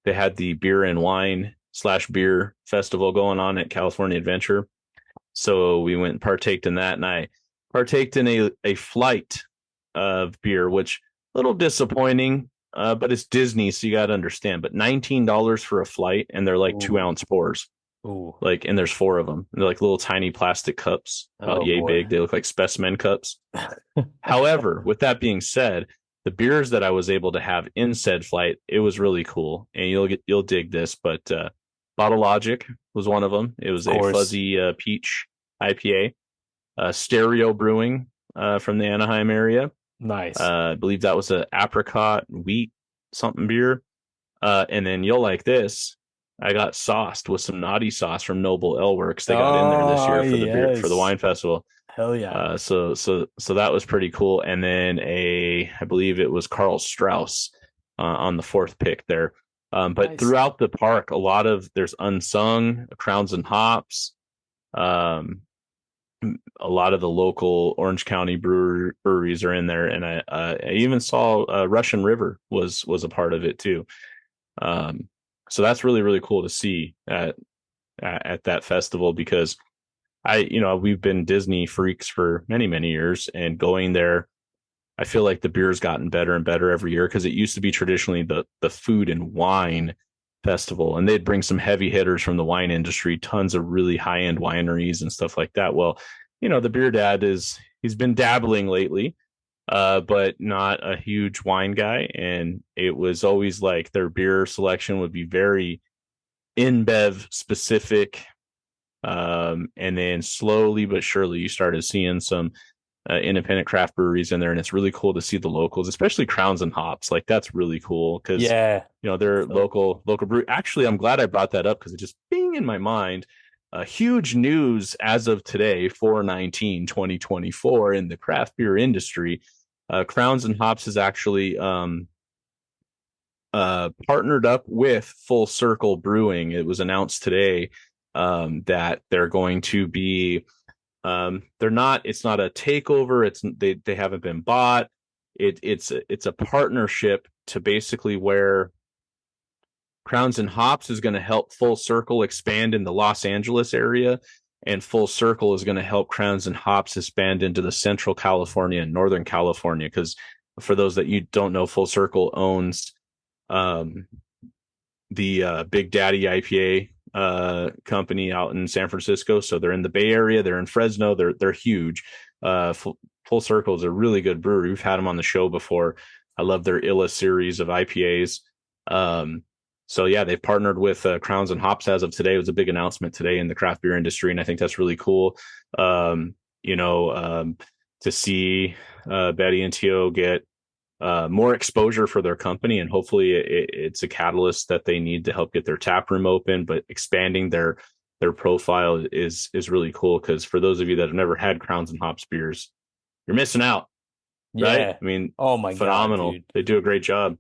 they had the beer and wine slash beer festival going on at California Adventure. So we went and partaked in that, and I partaked in a flight of beer, which a little disappointing, but it's Disney, so you got to understand. But $19 for a flight, and they're like two ooh, ounce pours, ooh. like, and there's four of them. They're like little tiny plastic cups, about Oh yay boy. big. They look like specimen cups. However, with that being said, the beers that I was able to have in said flight, it was really cool, and you'll dig this. But Bottle Logic was one of them. It Of was a course. fuzzy peach IPA. Stereo Brewing from the Anaheim area. Nice. I believe that was a apricot wheat something beer. And then you'll like this. I got sauced with some naughty sauce from Noble Ale Works. They got in there this Oh, year for the beer for the yes. wine festival. Hell yeah. So that was pretty cool. And then I believe it was Carl Strauss on the fourth pick there. But Nice. throughout the park, there's unsung Crowns and Hops. Um, a lot of the local Orange County breweries are in there, and I even saw Russian River was a part of it too. Um, so that's really really cool to see at that festival because we've been Disney freaks for many many years, and going there, I feel like the beer's gotten better and better every year because it used to be traditionally the food and wine festival, and they'd bring some heavy hitters from the wine industry, tons of really high end wineries and stuff like that. Well, the beer dad he's been dabbling lately, but not a huge wine guy. And it was always like their beer selection would be very InBev specific. And then slowly but surely you started seeing some independent craft breweries in there, and it's really cool to see the locals, especially Crowns and Hops. Like that's really cool because Yeah. they're So, local brew. Actually, I'm glad I brought that up because it just bing in my mind. Huge news as of today, 4/19/2024, in the craft beer industry. Crowns and Hops is actually partnered up with Full Circle Brewing. It was announced today that they're going to be it's not a takeover. They haven't been bought. It's a partnership to basically where Crowns and Hops is going to help Full Circle expand in the Los Angeles area, and Full Circle is going to help Crowns and Hops expand into the Central California and Northern California. Because for those that you don't know, Full Circle owns um, the Big Daddy IPA company out in San Francisco. So they're in the Bay Area, they're in Fresno, they're huge. Full Circle is a really good brewery. We've had them on the show before. I love their Illa series of IPAs. So yeah, they've partnered with Crowns and Hops as of today. It was a big announcement today in the craft beer industry, and I think that's really cool. To see Betty and Tio get more exposure for their company, and hopefully it's a catalyst that they need to help get their tap room open. But expanding their profile is really cool, because for those of you that have never had Crowns and Hops beers, you're missing out, right? yeah. I mean, Oh my God, phenomenal. dude. They do a great job.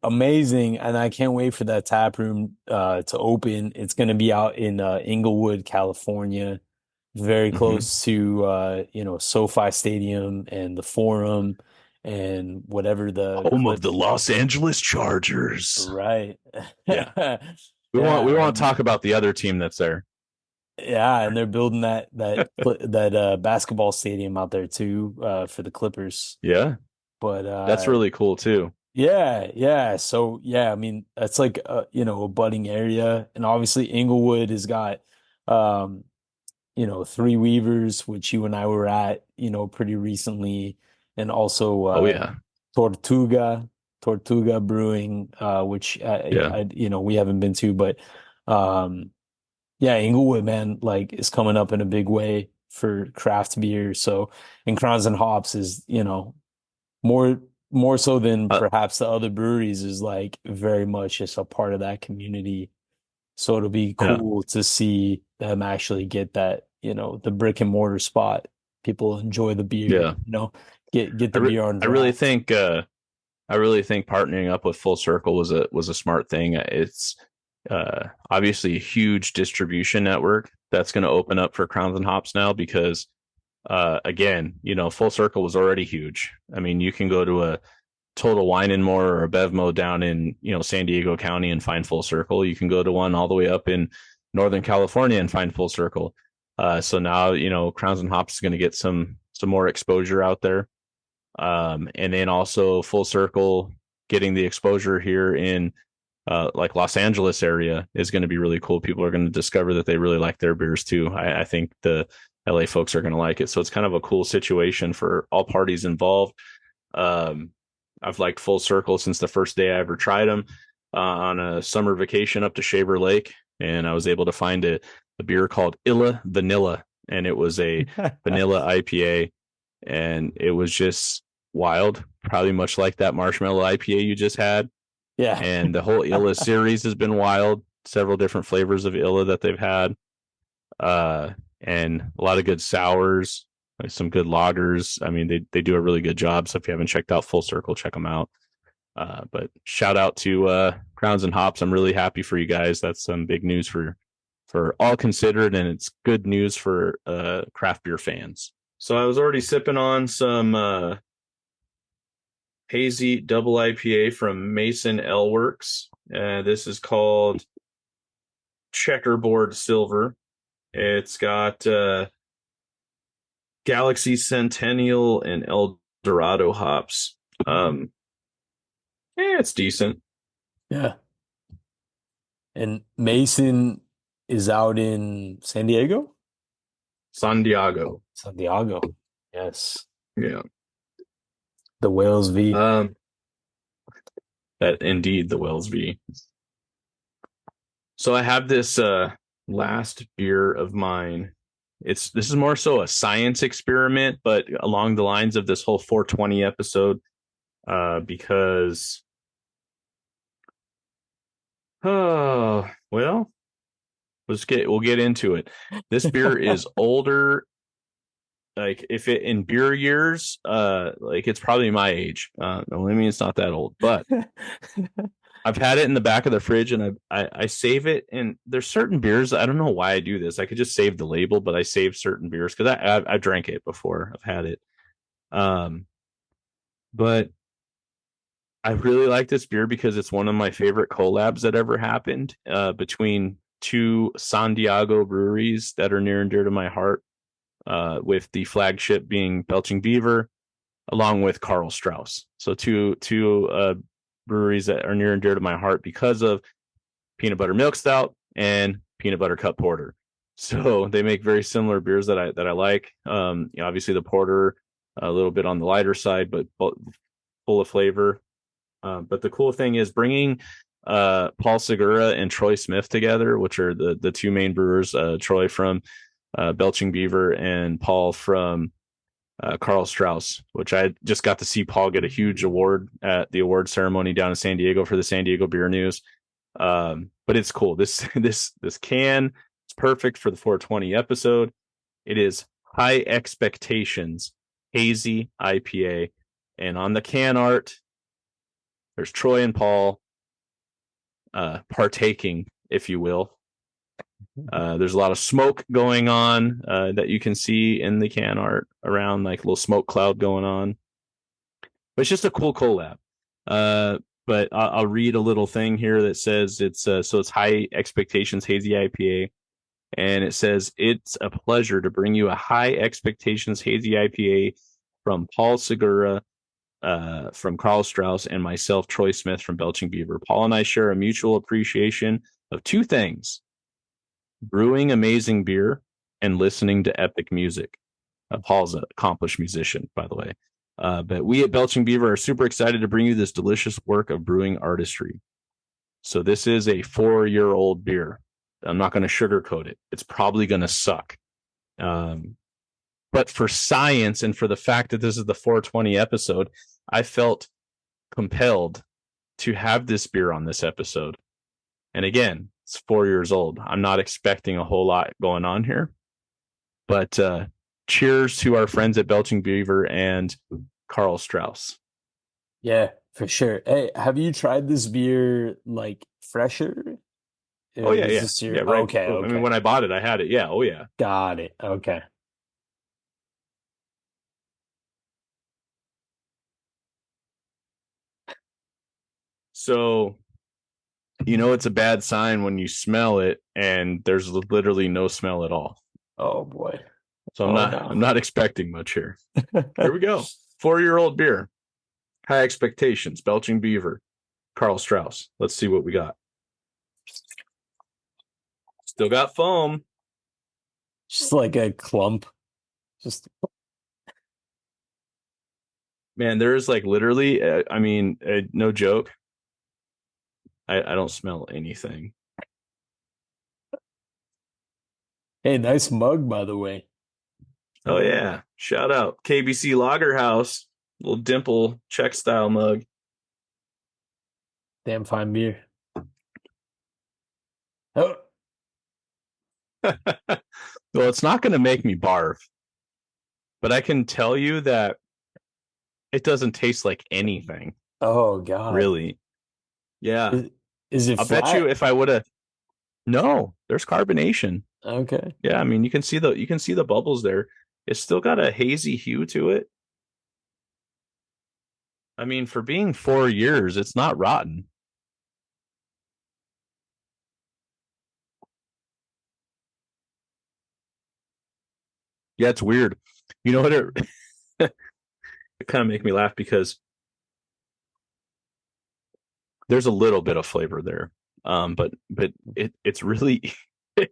Amazing. And I can't wait for that tap room to open. It's going to be out in Inglewood, California, very Mm-hmm. close to SoFi Stadium and the Forum and whatever the Home of clip. the Los Angeles Chargers. Right. Yeah, we Yeah, want to and talk about the other team that's there. yeah, and they're building that basketball stadium out there too for the Clippers. Yeah, But that's really cool too. yeah, yeah. So yeah, I mean that's like a budding area, and obviously Inglewood has got um Three Weavers, which you and I were at, pretty recently, and also Oh yeah, Tortuga, Tortuga Brewing, which yeah. we haven't been to, but um yeah, Inglewood, man, like is coming up in a big way for craft beer. So, and Crowns and Hops is, more more so than Uh, perhaps the other breweries, is like very much just a part of that community. So it'll be yeah, cool to see them actually get that, the brick and mortar spot. People enjoy the beer, yeah. get I the re- beer on I really draft. think partnering up with Full Circle was a smart thing. It's obviously a huge distribution network that's going to open up for Crowns and Hops now, because again, Full Circle was already huge. I mean, you can go to a Total Wine and More or a Bevmo down in San Diego County and find Full Circle. You can go to one all the way up in Northern California and find Full Circle. So now Crowns and Hops is going to get some more exposure out there. And then also Full Circle getting the exposure here in like Los Angeles area is going to be really cool. People are going to discover that they really like their beers too. I think the LA folks are going to like it. So it's kind of a cool situation for all parties involved. Um, I've liked Full Circle since the first day I ever tried them on a summer vacation up to Shaver Lake, and I was able to find a beer called Illa Vanilla, and it was a vanilla IPA, and it was just wild, probably much like that marshmallow IPA you just had. Yeah. And the whole Illa series has been wild. Several different flavors of Illa that they've had, uh, and a lot of good sours, like some good lagers. I mean, they do a really good job. So if you haven't checked out Full Circle, check them out. But shout out to Crowns and Hops. I'm really happy for you guys. That's some big news for all considered, and it's good news for craft beer fans. So I was already sipping on some hazy double IPA from Mason Ale Works. This is called Checkerboard Silver. It's got Galaxy Centennial and El Dorado hops. It's decent. Yeah. And Mason is out in San Diego? San Diego. San Diego. Yes. Yeah. The Whales V. That indeed the Wells V. So I have this last beer of mine. This is more so a science experiment, but along the lines of this whole 420 episode, because oh well, we'll get into it. This beer is older. Like if it in beer years, like it's probably my age. I mean it's not that old, but I've had it in the back of the fridge, and I save it. And there's certain beers, I don't know why I do this. I could just save the label, but I save certain beers because I drank it before. I've had it. Um, but I really like this beer because it's one of my favorite collabs that ever happened between two San Diego breweries that are near and dear to my heart. With the flagship being Belching Beaver, along with Karl Strauss. So two breweries that are near and dear to my heart because of peanut butter milk stout and peanut butter cup porter. So they make very similar beers that I like. Obviously the porter a little bit on the lighter side, but full of flavor. But the cool thing is bringing Paul Segura and Troy Smith together, which are the two main brewers. Troy from Belching Beaver and Paul from Karl Strauss, which I just got to see Paul get a huge award at the award ceremony down in San Diego for the San Diego Beer News. But it's cool. This can is perfect for the 420 episode. It is High Expectations Hazy IPA, and on the can art, there's Troy and Paul partaking, if you will. There's a lot of smoke going on that you can see in the can art around, like a little smoke cloud going on. But it's just a cool collab. But I'll read a little thing here that says it's High Expectations Hazy IPA. And it says, it's a pleasure to bring you a High Expectations Hazy IPA from Paul Segura, from Karl Strauss, and myself, Troy Smith from Belching Beaver. Paul and I share a mutual appreciation of two things: brewing amazing beer and listening to epic music. Paul's an accomplished musician, by the way. But we at Belching Beaver are super excited to bring you this delicious work of brewing artistry. So this is a 4-year-old beer. I'm not going to sugarcoat it. It's probably going to suck. But for science and for the fact that this is the 420 episode, I felt compelled to have this beer on this episode. And again, it's 4 years old. I'm not expecting a whole lot going on here. But cheers to our friends at Belching Beaver and Karl Strauss. Yeah, for sure. Hey, have you tried this beer like fresher? Oh yeah, yeah, yeah. right. Okay, I mean, okay. when I bought it, I had it. Yeah, oh yeah. Got it. Okay. So, it's a bad sign when you smell it and there's literally no smell at all. Oh boy. So I'm not expecting much here. Here we go. 4-year-old beer. High Expectations, Belching Beaver, Karl Strauss. Let's see what we got. Still got foam. Just like a clump. Just Man, there's like literally, no joke. I don't smell anything. hey, nice mug, by the way. Oh yeah. Shout out KBC Lager House. Little dimple Czech style mug. Damn fine beer. Oh, Well, it's not going to make me barf, but I can tell you that it doesn't taste like anything, oh God. really. Yeah. Is it I'll bet you flat? if I would have. No, there's carbonation. Okay. Yeah, I mean you can see the bubbles there. It's still got a hazy hue to it. I mean, for being 4 years, it's not rotten. Yeah, it's weird. You know what? It kind of make me laugh because there's a little bit of flavor there. But it's really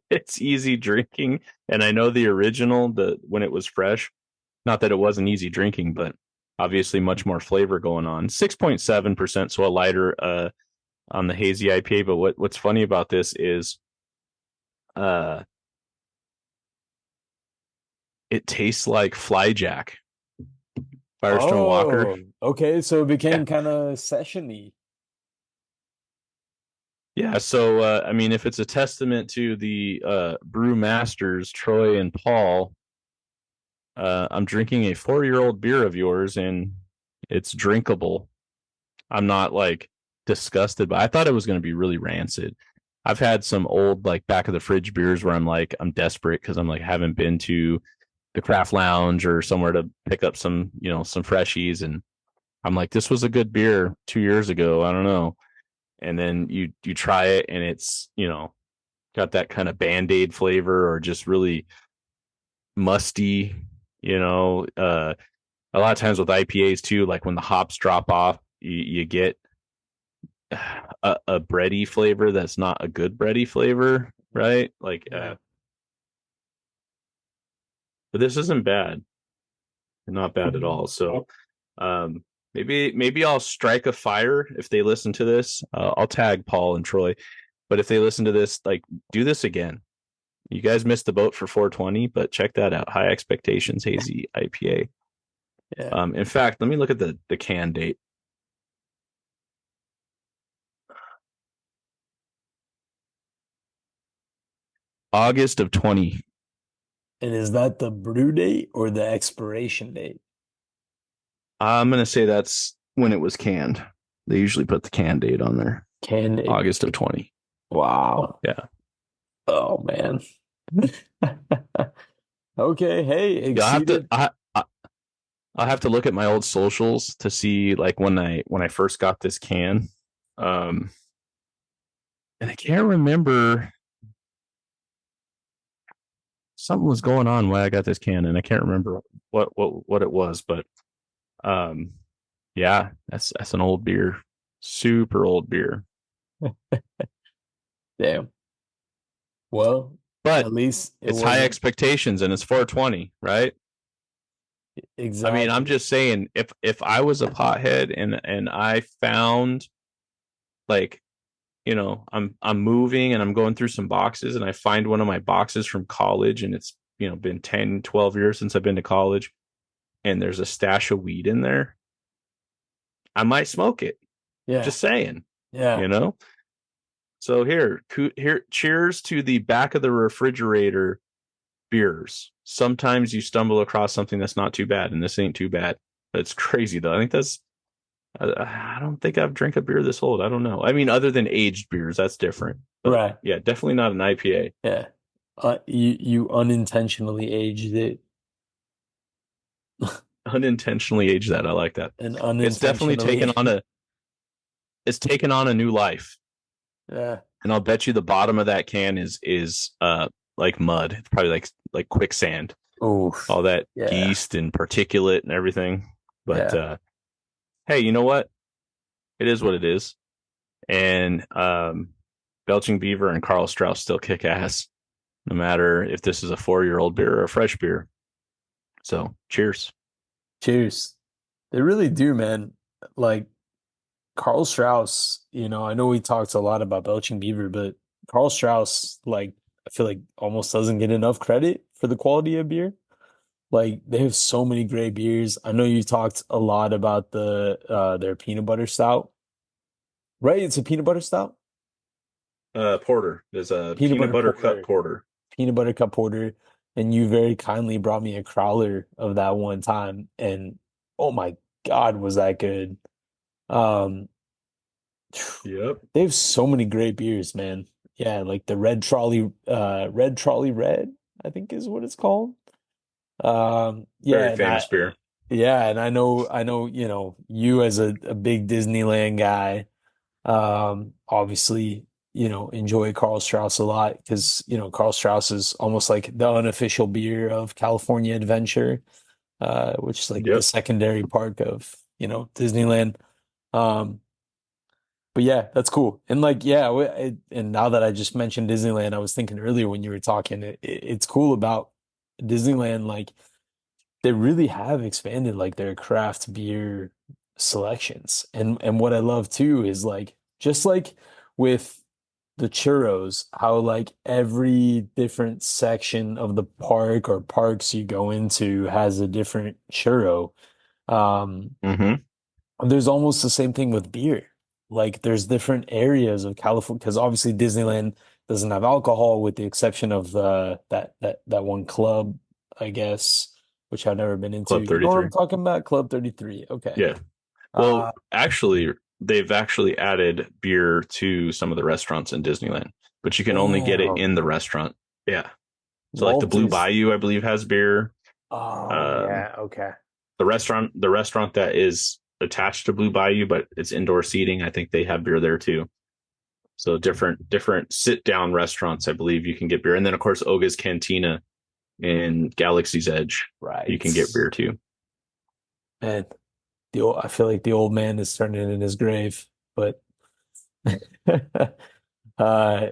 it's easy drinking. And I know the original, the when it was fresh, not that it wasn't easy drinking, but obviously much more flavor going on. 6.7%, so a lighter on the hazy IPA. But what's funny about this is uh it tastes like Flyjack, Firestone Walker. Oh, okay. So it Yeah. became kind of sessiony. Yeah, so I mean, if it's a testament to the brew masters, Troy and Paul, I'm drinking a 4-year-old beer of yours and it's drinkable. I'm not like disgusted, but I thought it was going to be really rancid. I've had some old like back of the fridge beers where I'm like I'm desperate because I'm like haven't been to the craft lounge or somewhere to pick up some some freshies, and I'm like this was a good beer 2 years ago. I don't know, and then you try it and it's got that kind of band-aid flavor or just really musty. A lot of times with IPAs too, like when the hops drop off, you get a bready flavor that's not a good bready flavor, right? Like, Yeah. but this isn't bad, not bad at all. So, um, maybe I'll strike a fire if they listen to this. I'll tag Paul and Troy, but if they listen to this, like, do this again. You guys missed the boat for 420, but check that out. High Expectations Hazy IPA. Yeah. In fact, let me look at the can date. August of 20. And is that the brew date or the expiration date? I'm gonna say that's when it was canned. They usually put the can date on there. Can it? August of 20. Wow. Yeah. Oh man. Okay. Hey, Yeah, exceeded. I'll have to look at my old socials to see like when I first got this can. Um and I can't remember, something was going on when I got this can and I can't remember what it was, but um yeah, that's an old beer. Super old beer. Damn. Well, But at least it it's high wasn't expectations and it's 420, right? I mean, I'm exactly. just saying, if I was a pothead and I found like, I'm moving and I'm going through some boxes and I find one of my boxes from college and it's, been 10, 12 years since I've been to college and there's a stash of weed in there, I might smoke it. Yeah. Just saying, Yeah. you know? So here, cheers to the back of the refrigerator beers. Sometimes you stumble across something that's not too bad, and this ain't too bad. It's crazy though. I think that's. I don't think I've drank a beer this old. I don't know. I mean, other than aged beers, that's different. But Right. yeah, definitely not an IPA. Yeah. You unintentionally aged it Unintentionally aged that. I like that. and It's definitely unintentionally. taken on a new life. Yeah. And I'll bet you the bottom of that can is like mud. It's probably like quicksand. Oh, All that yeah. yeast and particulate and everything. But Yeah. hey, you know what? It is what it is. And Belching Beaver and Carl Strauss still kick ass, no matter if this is a 4-year-old beer or a fresh beer. So cheers. Cheers. They really do, man. Like Carl Strauss, I know we talked a lot about Belching Beaver, but Carl Strauss, like, I feel like almost doesn't get enough credit for the quality of beer. Like they have so many great beers. I know you talked a lot about their peanut butter stout, right? It's a peanut butter stout, Porter. There's a peanut peanut butter butter cup porter, porter. peanut butter cup porter, and you very kindly brought me a crowler of that one time, and oh my God, was that good? Um, Yep. they have so many great beers, man. Yeah, like the Red Trolley Red, I think is what it's called. Very Yeah, and famous beer. I know, you as a big Disneyland guy, obviously, enjoy Carl Strauss a lot because, Carl Strauss is almost like the unofficial beer of California Adventure, which is like the Yep. secondary park of, Disneyland. Um, But yeah, that's cool. And like, yeah, and now that I just mentioned Disneyland, I was thinking earlier when you were talking, it's cool about Disneyland. Like, they really have expanded like their craft beer selections. And what I love too is like, just like with the churros, how like every different section of the park or parks you go into has a different churro. Um, Hmm. there's almost the same thing with beer. Like there's different areas of California because obviously Disneyland doesn't have alcohol with the exception of that one club, I guess, which I've never been into. Club You know what I'm 33. talking about? Club 33. Okay. Yeah. Well, Uh actually, they've actually added beer to some of the restaurants in Disneyland, but you can only get it damn. in the restaurant. Yeah. So like the Walt Blue Disney. Bayou, I believe, has beer. Oh Um, yeah, okay. the restaurant that is attached to Blue Bayou, but it's indoor seating, I think they have beer there too. So different sit down restaurants, I believe you can get beer. And then of course Oga's Cantina in Galaxy's Edge, you Right. can get beer too. Man, I feel like the old man is turning in his grave, but uh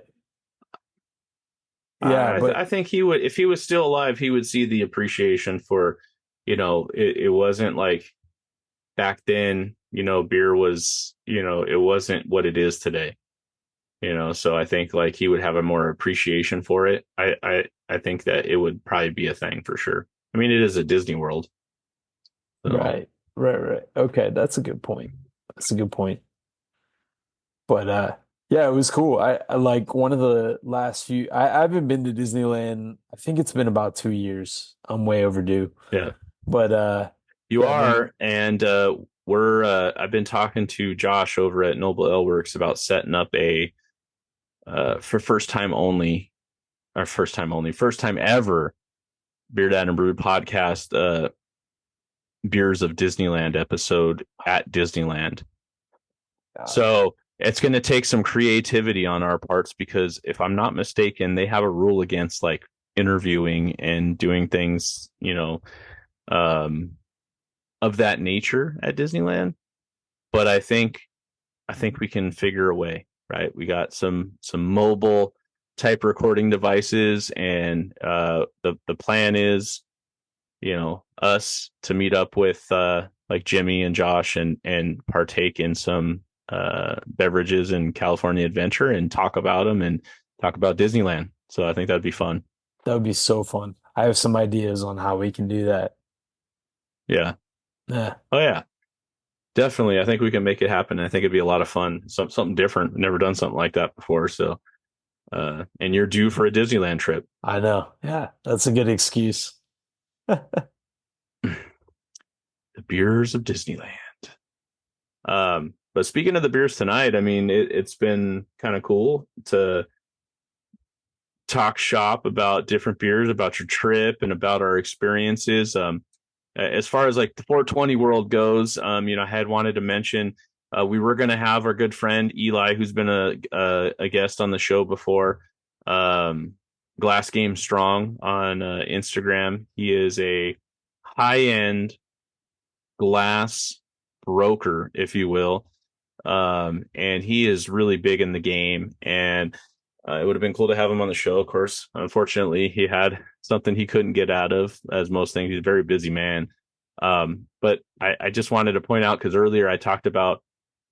yeah, but I think he would, if he was still alive, he would see the appreciation for, it wasn't like back then, beer was, it wasn't what it is today, so I think like he would have a more appreciation for it. I think that it would probably be a thing for sure. I mean, it is a Disney World. So right, right. Okay, that's a good point. That's a good point. But yeah, it was cool. I like one of the last few I haven't been to Disneyland. I think it's been about 2 years. I'm way overdue. yeah, But you yeah, man. are. And I've been talking to Josh over at Noble Ale Works about setting up a, for first time ever BeerDad and Brewed podcast, Beers of Disneyland episode at Disneyland. Gosh. So it's going to take some creativity on our parts because if I'm not mistaken, they have a rule against like interviewing and doing things, um, of that nature at Disneyland. But I think we can figure a way, right? We got some mobile type recording devices, and the plan is, us to meet up with like Jimmy and Josh and partake in some beverages in California Adventure and talk about them and talk about Disneyland. So I think that'd be fun. That would be so fun. I have some ideas on how we can do that. Yeah. Yeah. Oh yeah. Definitely. I think we can make it happen. I think it'd be a lot of fun. Something different. Never done something like that before. So and you're due for a Disneyland trip. I know. Yeah, that's a good excuse. The beers of Disneyland. But speaking of the beers tonight, I mean, it's been kind of cool to talk shop about different beers, about your trip, and about our experiences. As far as like the 420 world goes, I had wanted to mention we were going to have our good friend Eli, who's been a guest on the show before, um, Glass Game Strong on Instagram. He is a high end glass broker, if you will. And he is really big in the game. And it would have been cool to have him on the show, of course. Unfortunately, he had something he couldn't get out of, as most things. He's a very busy man. But I just wanted to point out because earlier I talked about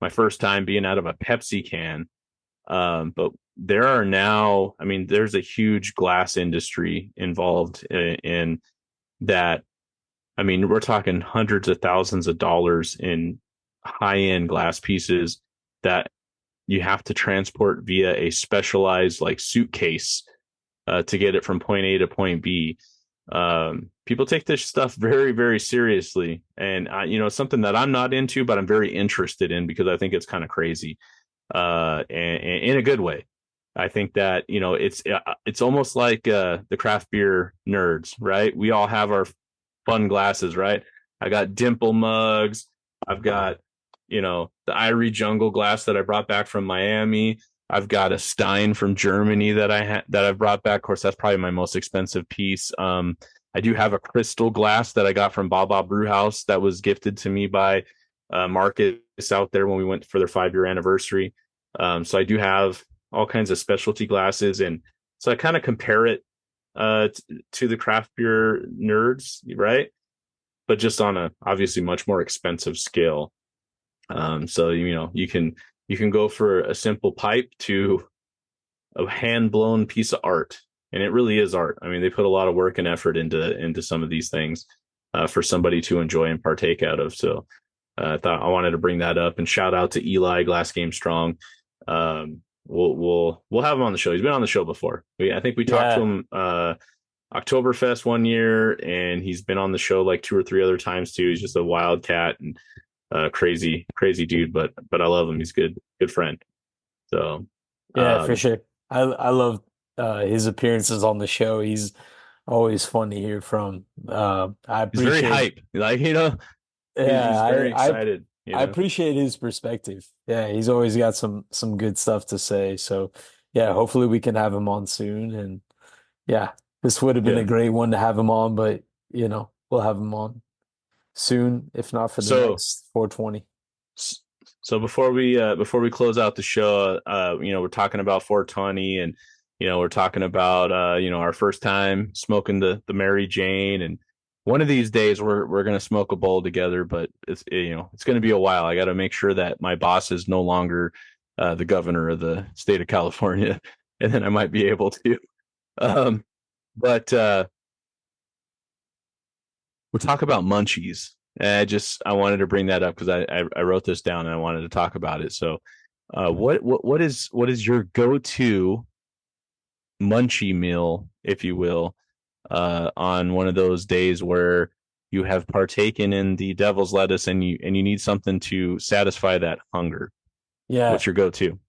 my first time being out of a Pepsi can. But there are now, I mean, there's a huge glass industry involved in that. I mean, we're talking hundreds of thousands of dollars in high end glass pieces that you have to transport via a specialized like suitcase to get it from point A to point B. People take this stuff very, very seriously, and something that I'm not into, but I'm very interested in because I think it's kind of crazy, and in a good way. I think that it's almost like the craft beer nerds, right? We all have our fun glasses, right? I got dimple mugs. I've got, the Irie Jungle glass that I brought back from Miami. I've got a Stein from Germany that I've brought back. Of course, that's probably my most expensive piece. I do have a crystal glass that I got from Baba Brew House that was gifted to me by Marcus out there when we went for their 5-year anniversary. So I do have all kinds of specialty glasses, and so I kind of compare it to the craft beer nerds, right? But just on a obviously much more expensive scale. So you can go for a simple pipe to a hand blown piece of art, and it really is art. I mean, they put a lot of work and effort into some of these things for somebody to enjoy and partake out of. So I thought I wanted to bring that up and shout out to Eli Glass Game Strong. We'll have him on the show. He's been on the show before. I think we talked to Yeah. him Oktoberfest one year, and he's been on the show like 2 or 3 other times too. He's just a wildcat and crazy dude, but I love him. He's good friend. So Yeah, for um, sure. I love his appearances on the show. He's always fun to hear from. I he's very appreciate hype. Like yeah, he's very I excited. I appreciate his perspective. Yeah, he's always got some good stuff to say. So yeah, hopefully we can have him on soon. And yeah, this would have been a Yeah. great one to have him on, but we'll have him on soon, if not for the So next 420. so before we close out the show, we're talking about 420, and we're talking about our first time smoking the Mary Jane, and one of these days we're gonna smoke a bowl together, but it's gonna be a while. I got to make sure that my boss is no longer the governor of the state of California, and then I might be able to. Um, but we'll talk about Munchies. I wanted to bring that up because I wrote this down and I wanted to talk about it. So, what is your go-to munchie meal, if you will, on one of those days where you have partaken in the devil's lettuce and you need something to satisfy that hunger? Yeah. What's your go-to?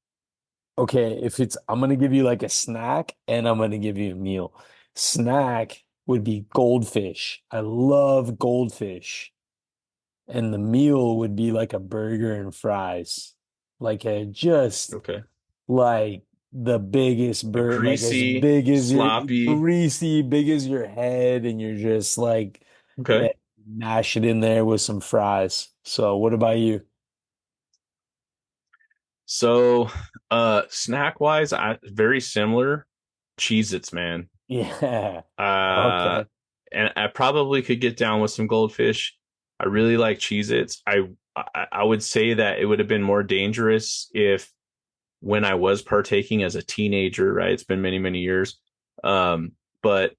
Okay, I'm gonna give you like a snack and I'm gonna give you a meal. Snack would be goldfish. I love goldfish. And the meal would be like a burger and fries. Like a just Okay, like the biggest a bird, like as greasy, big as your sloppy. greasy, big as your head, and you're just like, yeah, Okay, mash it in there with some fries. So what about you? so snack wise, I very similar. Cheez-Its, man. Yeah. Uh, Okay. and I probably could get down with some goldfish. I really like Cheez-Its. I would say that it would have been more dangerous if when I was partaking as a teenager, right? It's been many years. But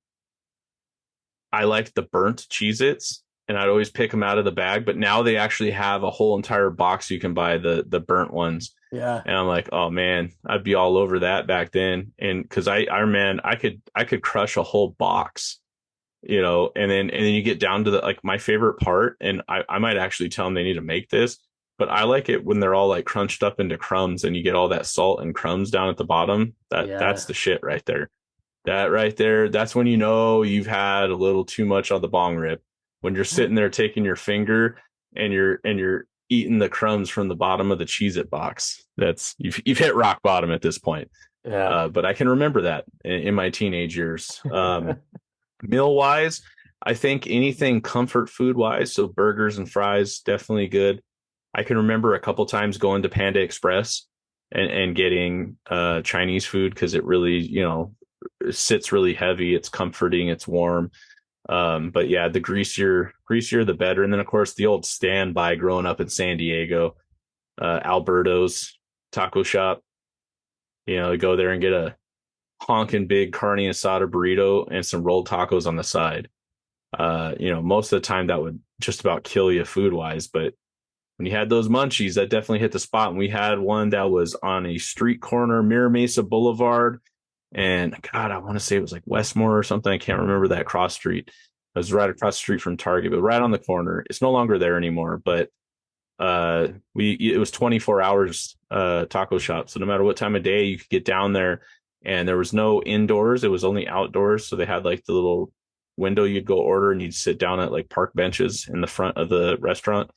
I liked the burnt Cheez-Its, and I'd always pick them out of the bag. But now they actually have a whole entire box you can buy, the burnt ones. Yeah. And I'm like, oh man, I'd be all over that back then. And because I could crush a whole box, and then you get down to the like my favorite part, and I might actually tell them they need to make this, but I like it when they're all like crunched up into crumbs and you get all that salt and crumbs down at the bottom. That's Yeah. the shit right there. That right there, that's when you know you've had a little too much on the bong rip. When you're sitting there taking your finger and you're eating the crumbs from the bottom of the Cheez-It box. That's you've hit rock bottom at this point. Yeah. But I can remember that in my teenage years. Meal wise, I think anything comfort food wise, so burgers and fries, definitely good. I can remember a couple times going to Panda Express and getting Chinese food because it really, it sits really heavy. It's comforting. It's warm. But yeah, the greasier, the better. And then of course the old standby growing up in San Diego, Alberto's taco shop. Go there and get a honking big carne asada burrito and some rolled tacos on the side. Most of the time that would just about kill you food wise, but when you had those munchies, that definitely hit the spot. And we had one that was on a street corner, Mira Mesa Boulevard, and God, I want to say it was like Westmore or something. I can't remember that cross street. It was right across the street from Target, but right on the corner. It's no longer there anymore, but it was 24 hours taco shop. So no matter what time of day, you could get down there, and there was no indoors. It was only outdoors. So they had like the little window you'd go order, and you'd sit down at like park benches in the front of the restaurant.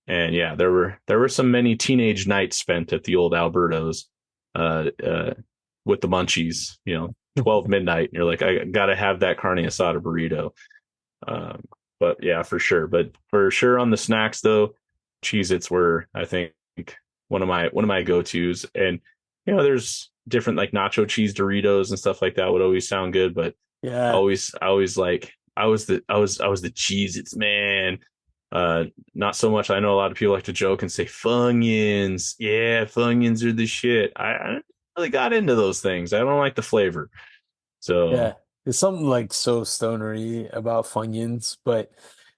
And yeah, there were some many teenage nights spent at the old Alberto's with the munchies, 12 midnight. And you're like, I gotta have that carne asada burrito. Um, but yeah, for sure. But for sure on the snacks though, Cheez-Its were, I think, one of my go-tos. And there's different like nacho cheese Doritos and stuff like that would always sound good, but Yeah. I always like I was the Cheez-Its man. Not so much. I know a lot of people like to joke and say Funyuns. Yeah, Funyuns are the shit. I really got into those things. I don't like the flavor. So Yeah. There's something like so stonery about Funyuns, but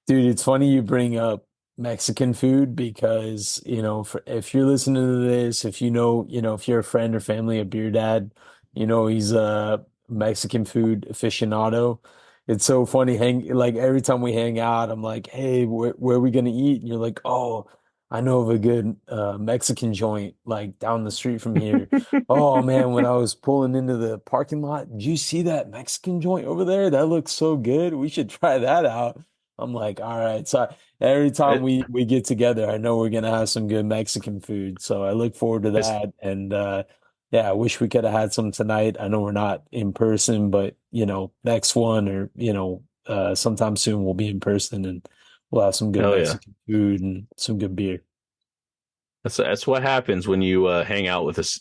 dude, it's funny you bring up Mexican food because, if you're listening to this, if if you're a friend or family of BeerDad, he's a Mexican food aficionado. It's so funny like every time we hang out, I'm like, "Hey, where are we gonna eat?" And you're like, "Oh, I know of a good Mexican joint like down the street from here." Oh man, when I was pulling into the parking lot, did you see that Mexican joint over there? That looks so good. We should try that out. I'm like, all right. So every time it, we get together, I know we're gonna have some good Mexican food. So I look forward to it's that. And yeah, I wish we could have had some tonight. I know we're not in person, but next one or sometime soon we'll be in person and we'll have some good hell yeah. Mexican food and some good beer. That's what happens when you hang out with us.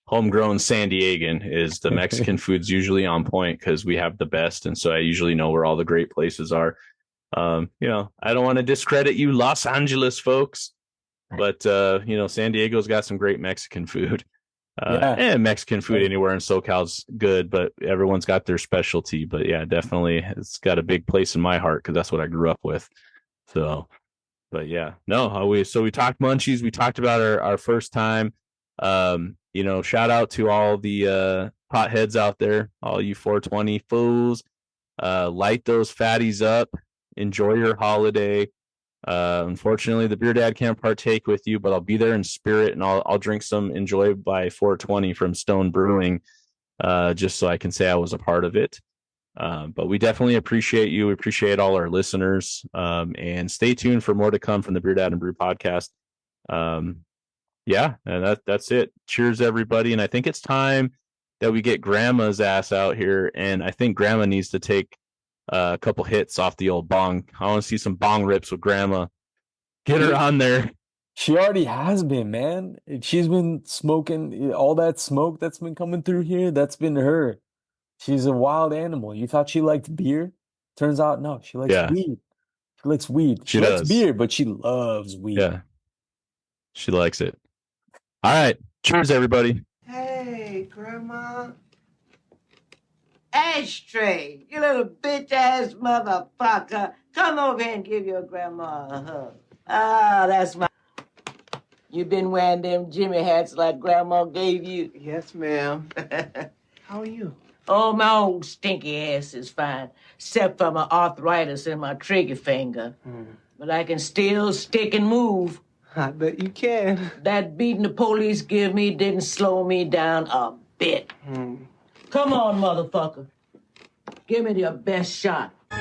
Homegrown San Diegan is the Mexican food's usually on point because we have the best, and so I usually know where all the great places are. I don't want to discredit you, Los Angeles folks, but San Diego's got some great Mexican food. Yeah. And Mexican food anywhere in SoCal's good, but everyone's got their specialty. But yeah, definitely, it's got a big place in my heart because that's what I grew up with. So, but yeah, no, we talked Munchies. We talked about our first time. Shout out to all the potheads out there, all you 420 fools. Light those fatties up. Enjoy your holiday. Unfortunately, the beer dad can't partake with you, but I'll be there in spirit, and I'll drink some Enjoy by 420 from Stone Brewing, just so I can say I was a part of it. But we definitely appreciate you. We appreciate all our listeners, and stay tuned for more to come from the BeerDad and Brew podcast. Yeah, and that's it. Cheers, everybody. And I think it's time that we get Grandma's ass out here, and I think Grandma needs to take a couple hits off the old bong. I want to see some bong rips with Grandma. Get her on there. She already has been, man. She's been smoking all that smoke that's been coming through here. That's been her. She's a wild animal. You thought she liked beer? Turns out, no, she likes Yeah, weed. She likes weed. she She likes does. beer, but she loves weed. Yeah, she likes it. All right. Cheers, everybody. Hey, Grandma. Ashtray, you little bitch ass motherfucker. Come over here and give your grandma a hug. Ah, that's my. You been wearing them Jimmy hats like grandma gave you? Yes, ma'am. How are you? Oh, my old stinky ass is fine, except for my arthritis in my trigger finger. But I can still stick and move. I bet you can. That beating the police give me didn't slow me down a bit. Come on, motherfucker. Give me your best shot. Oh,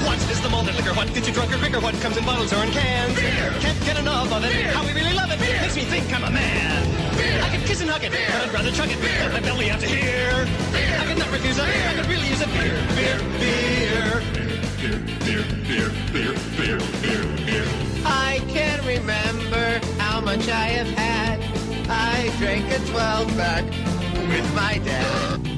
what is the malted liquor? What gets you drunk or quicker? What comes in bottles or in cans? Beer! Can't get enough of it. Beer! How we really love it. Beer! Makes me think I'm a man. Beer! I could kiss and hug it, but I'd rather chug it. Beer! Let my belly out to here. Beer! I could not refuse it. Beer! I could really use a beer. Beer! I can't remember how much I have had. I drank a 12-pack with my dad.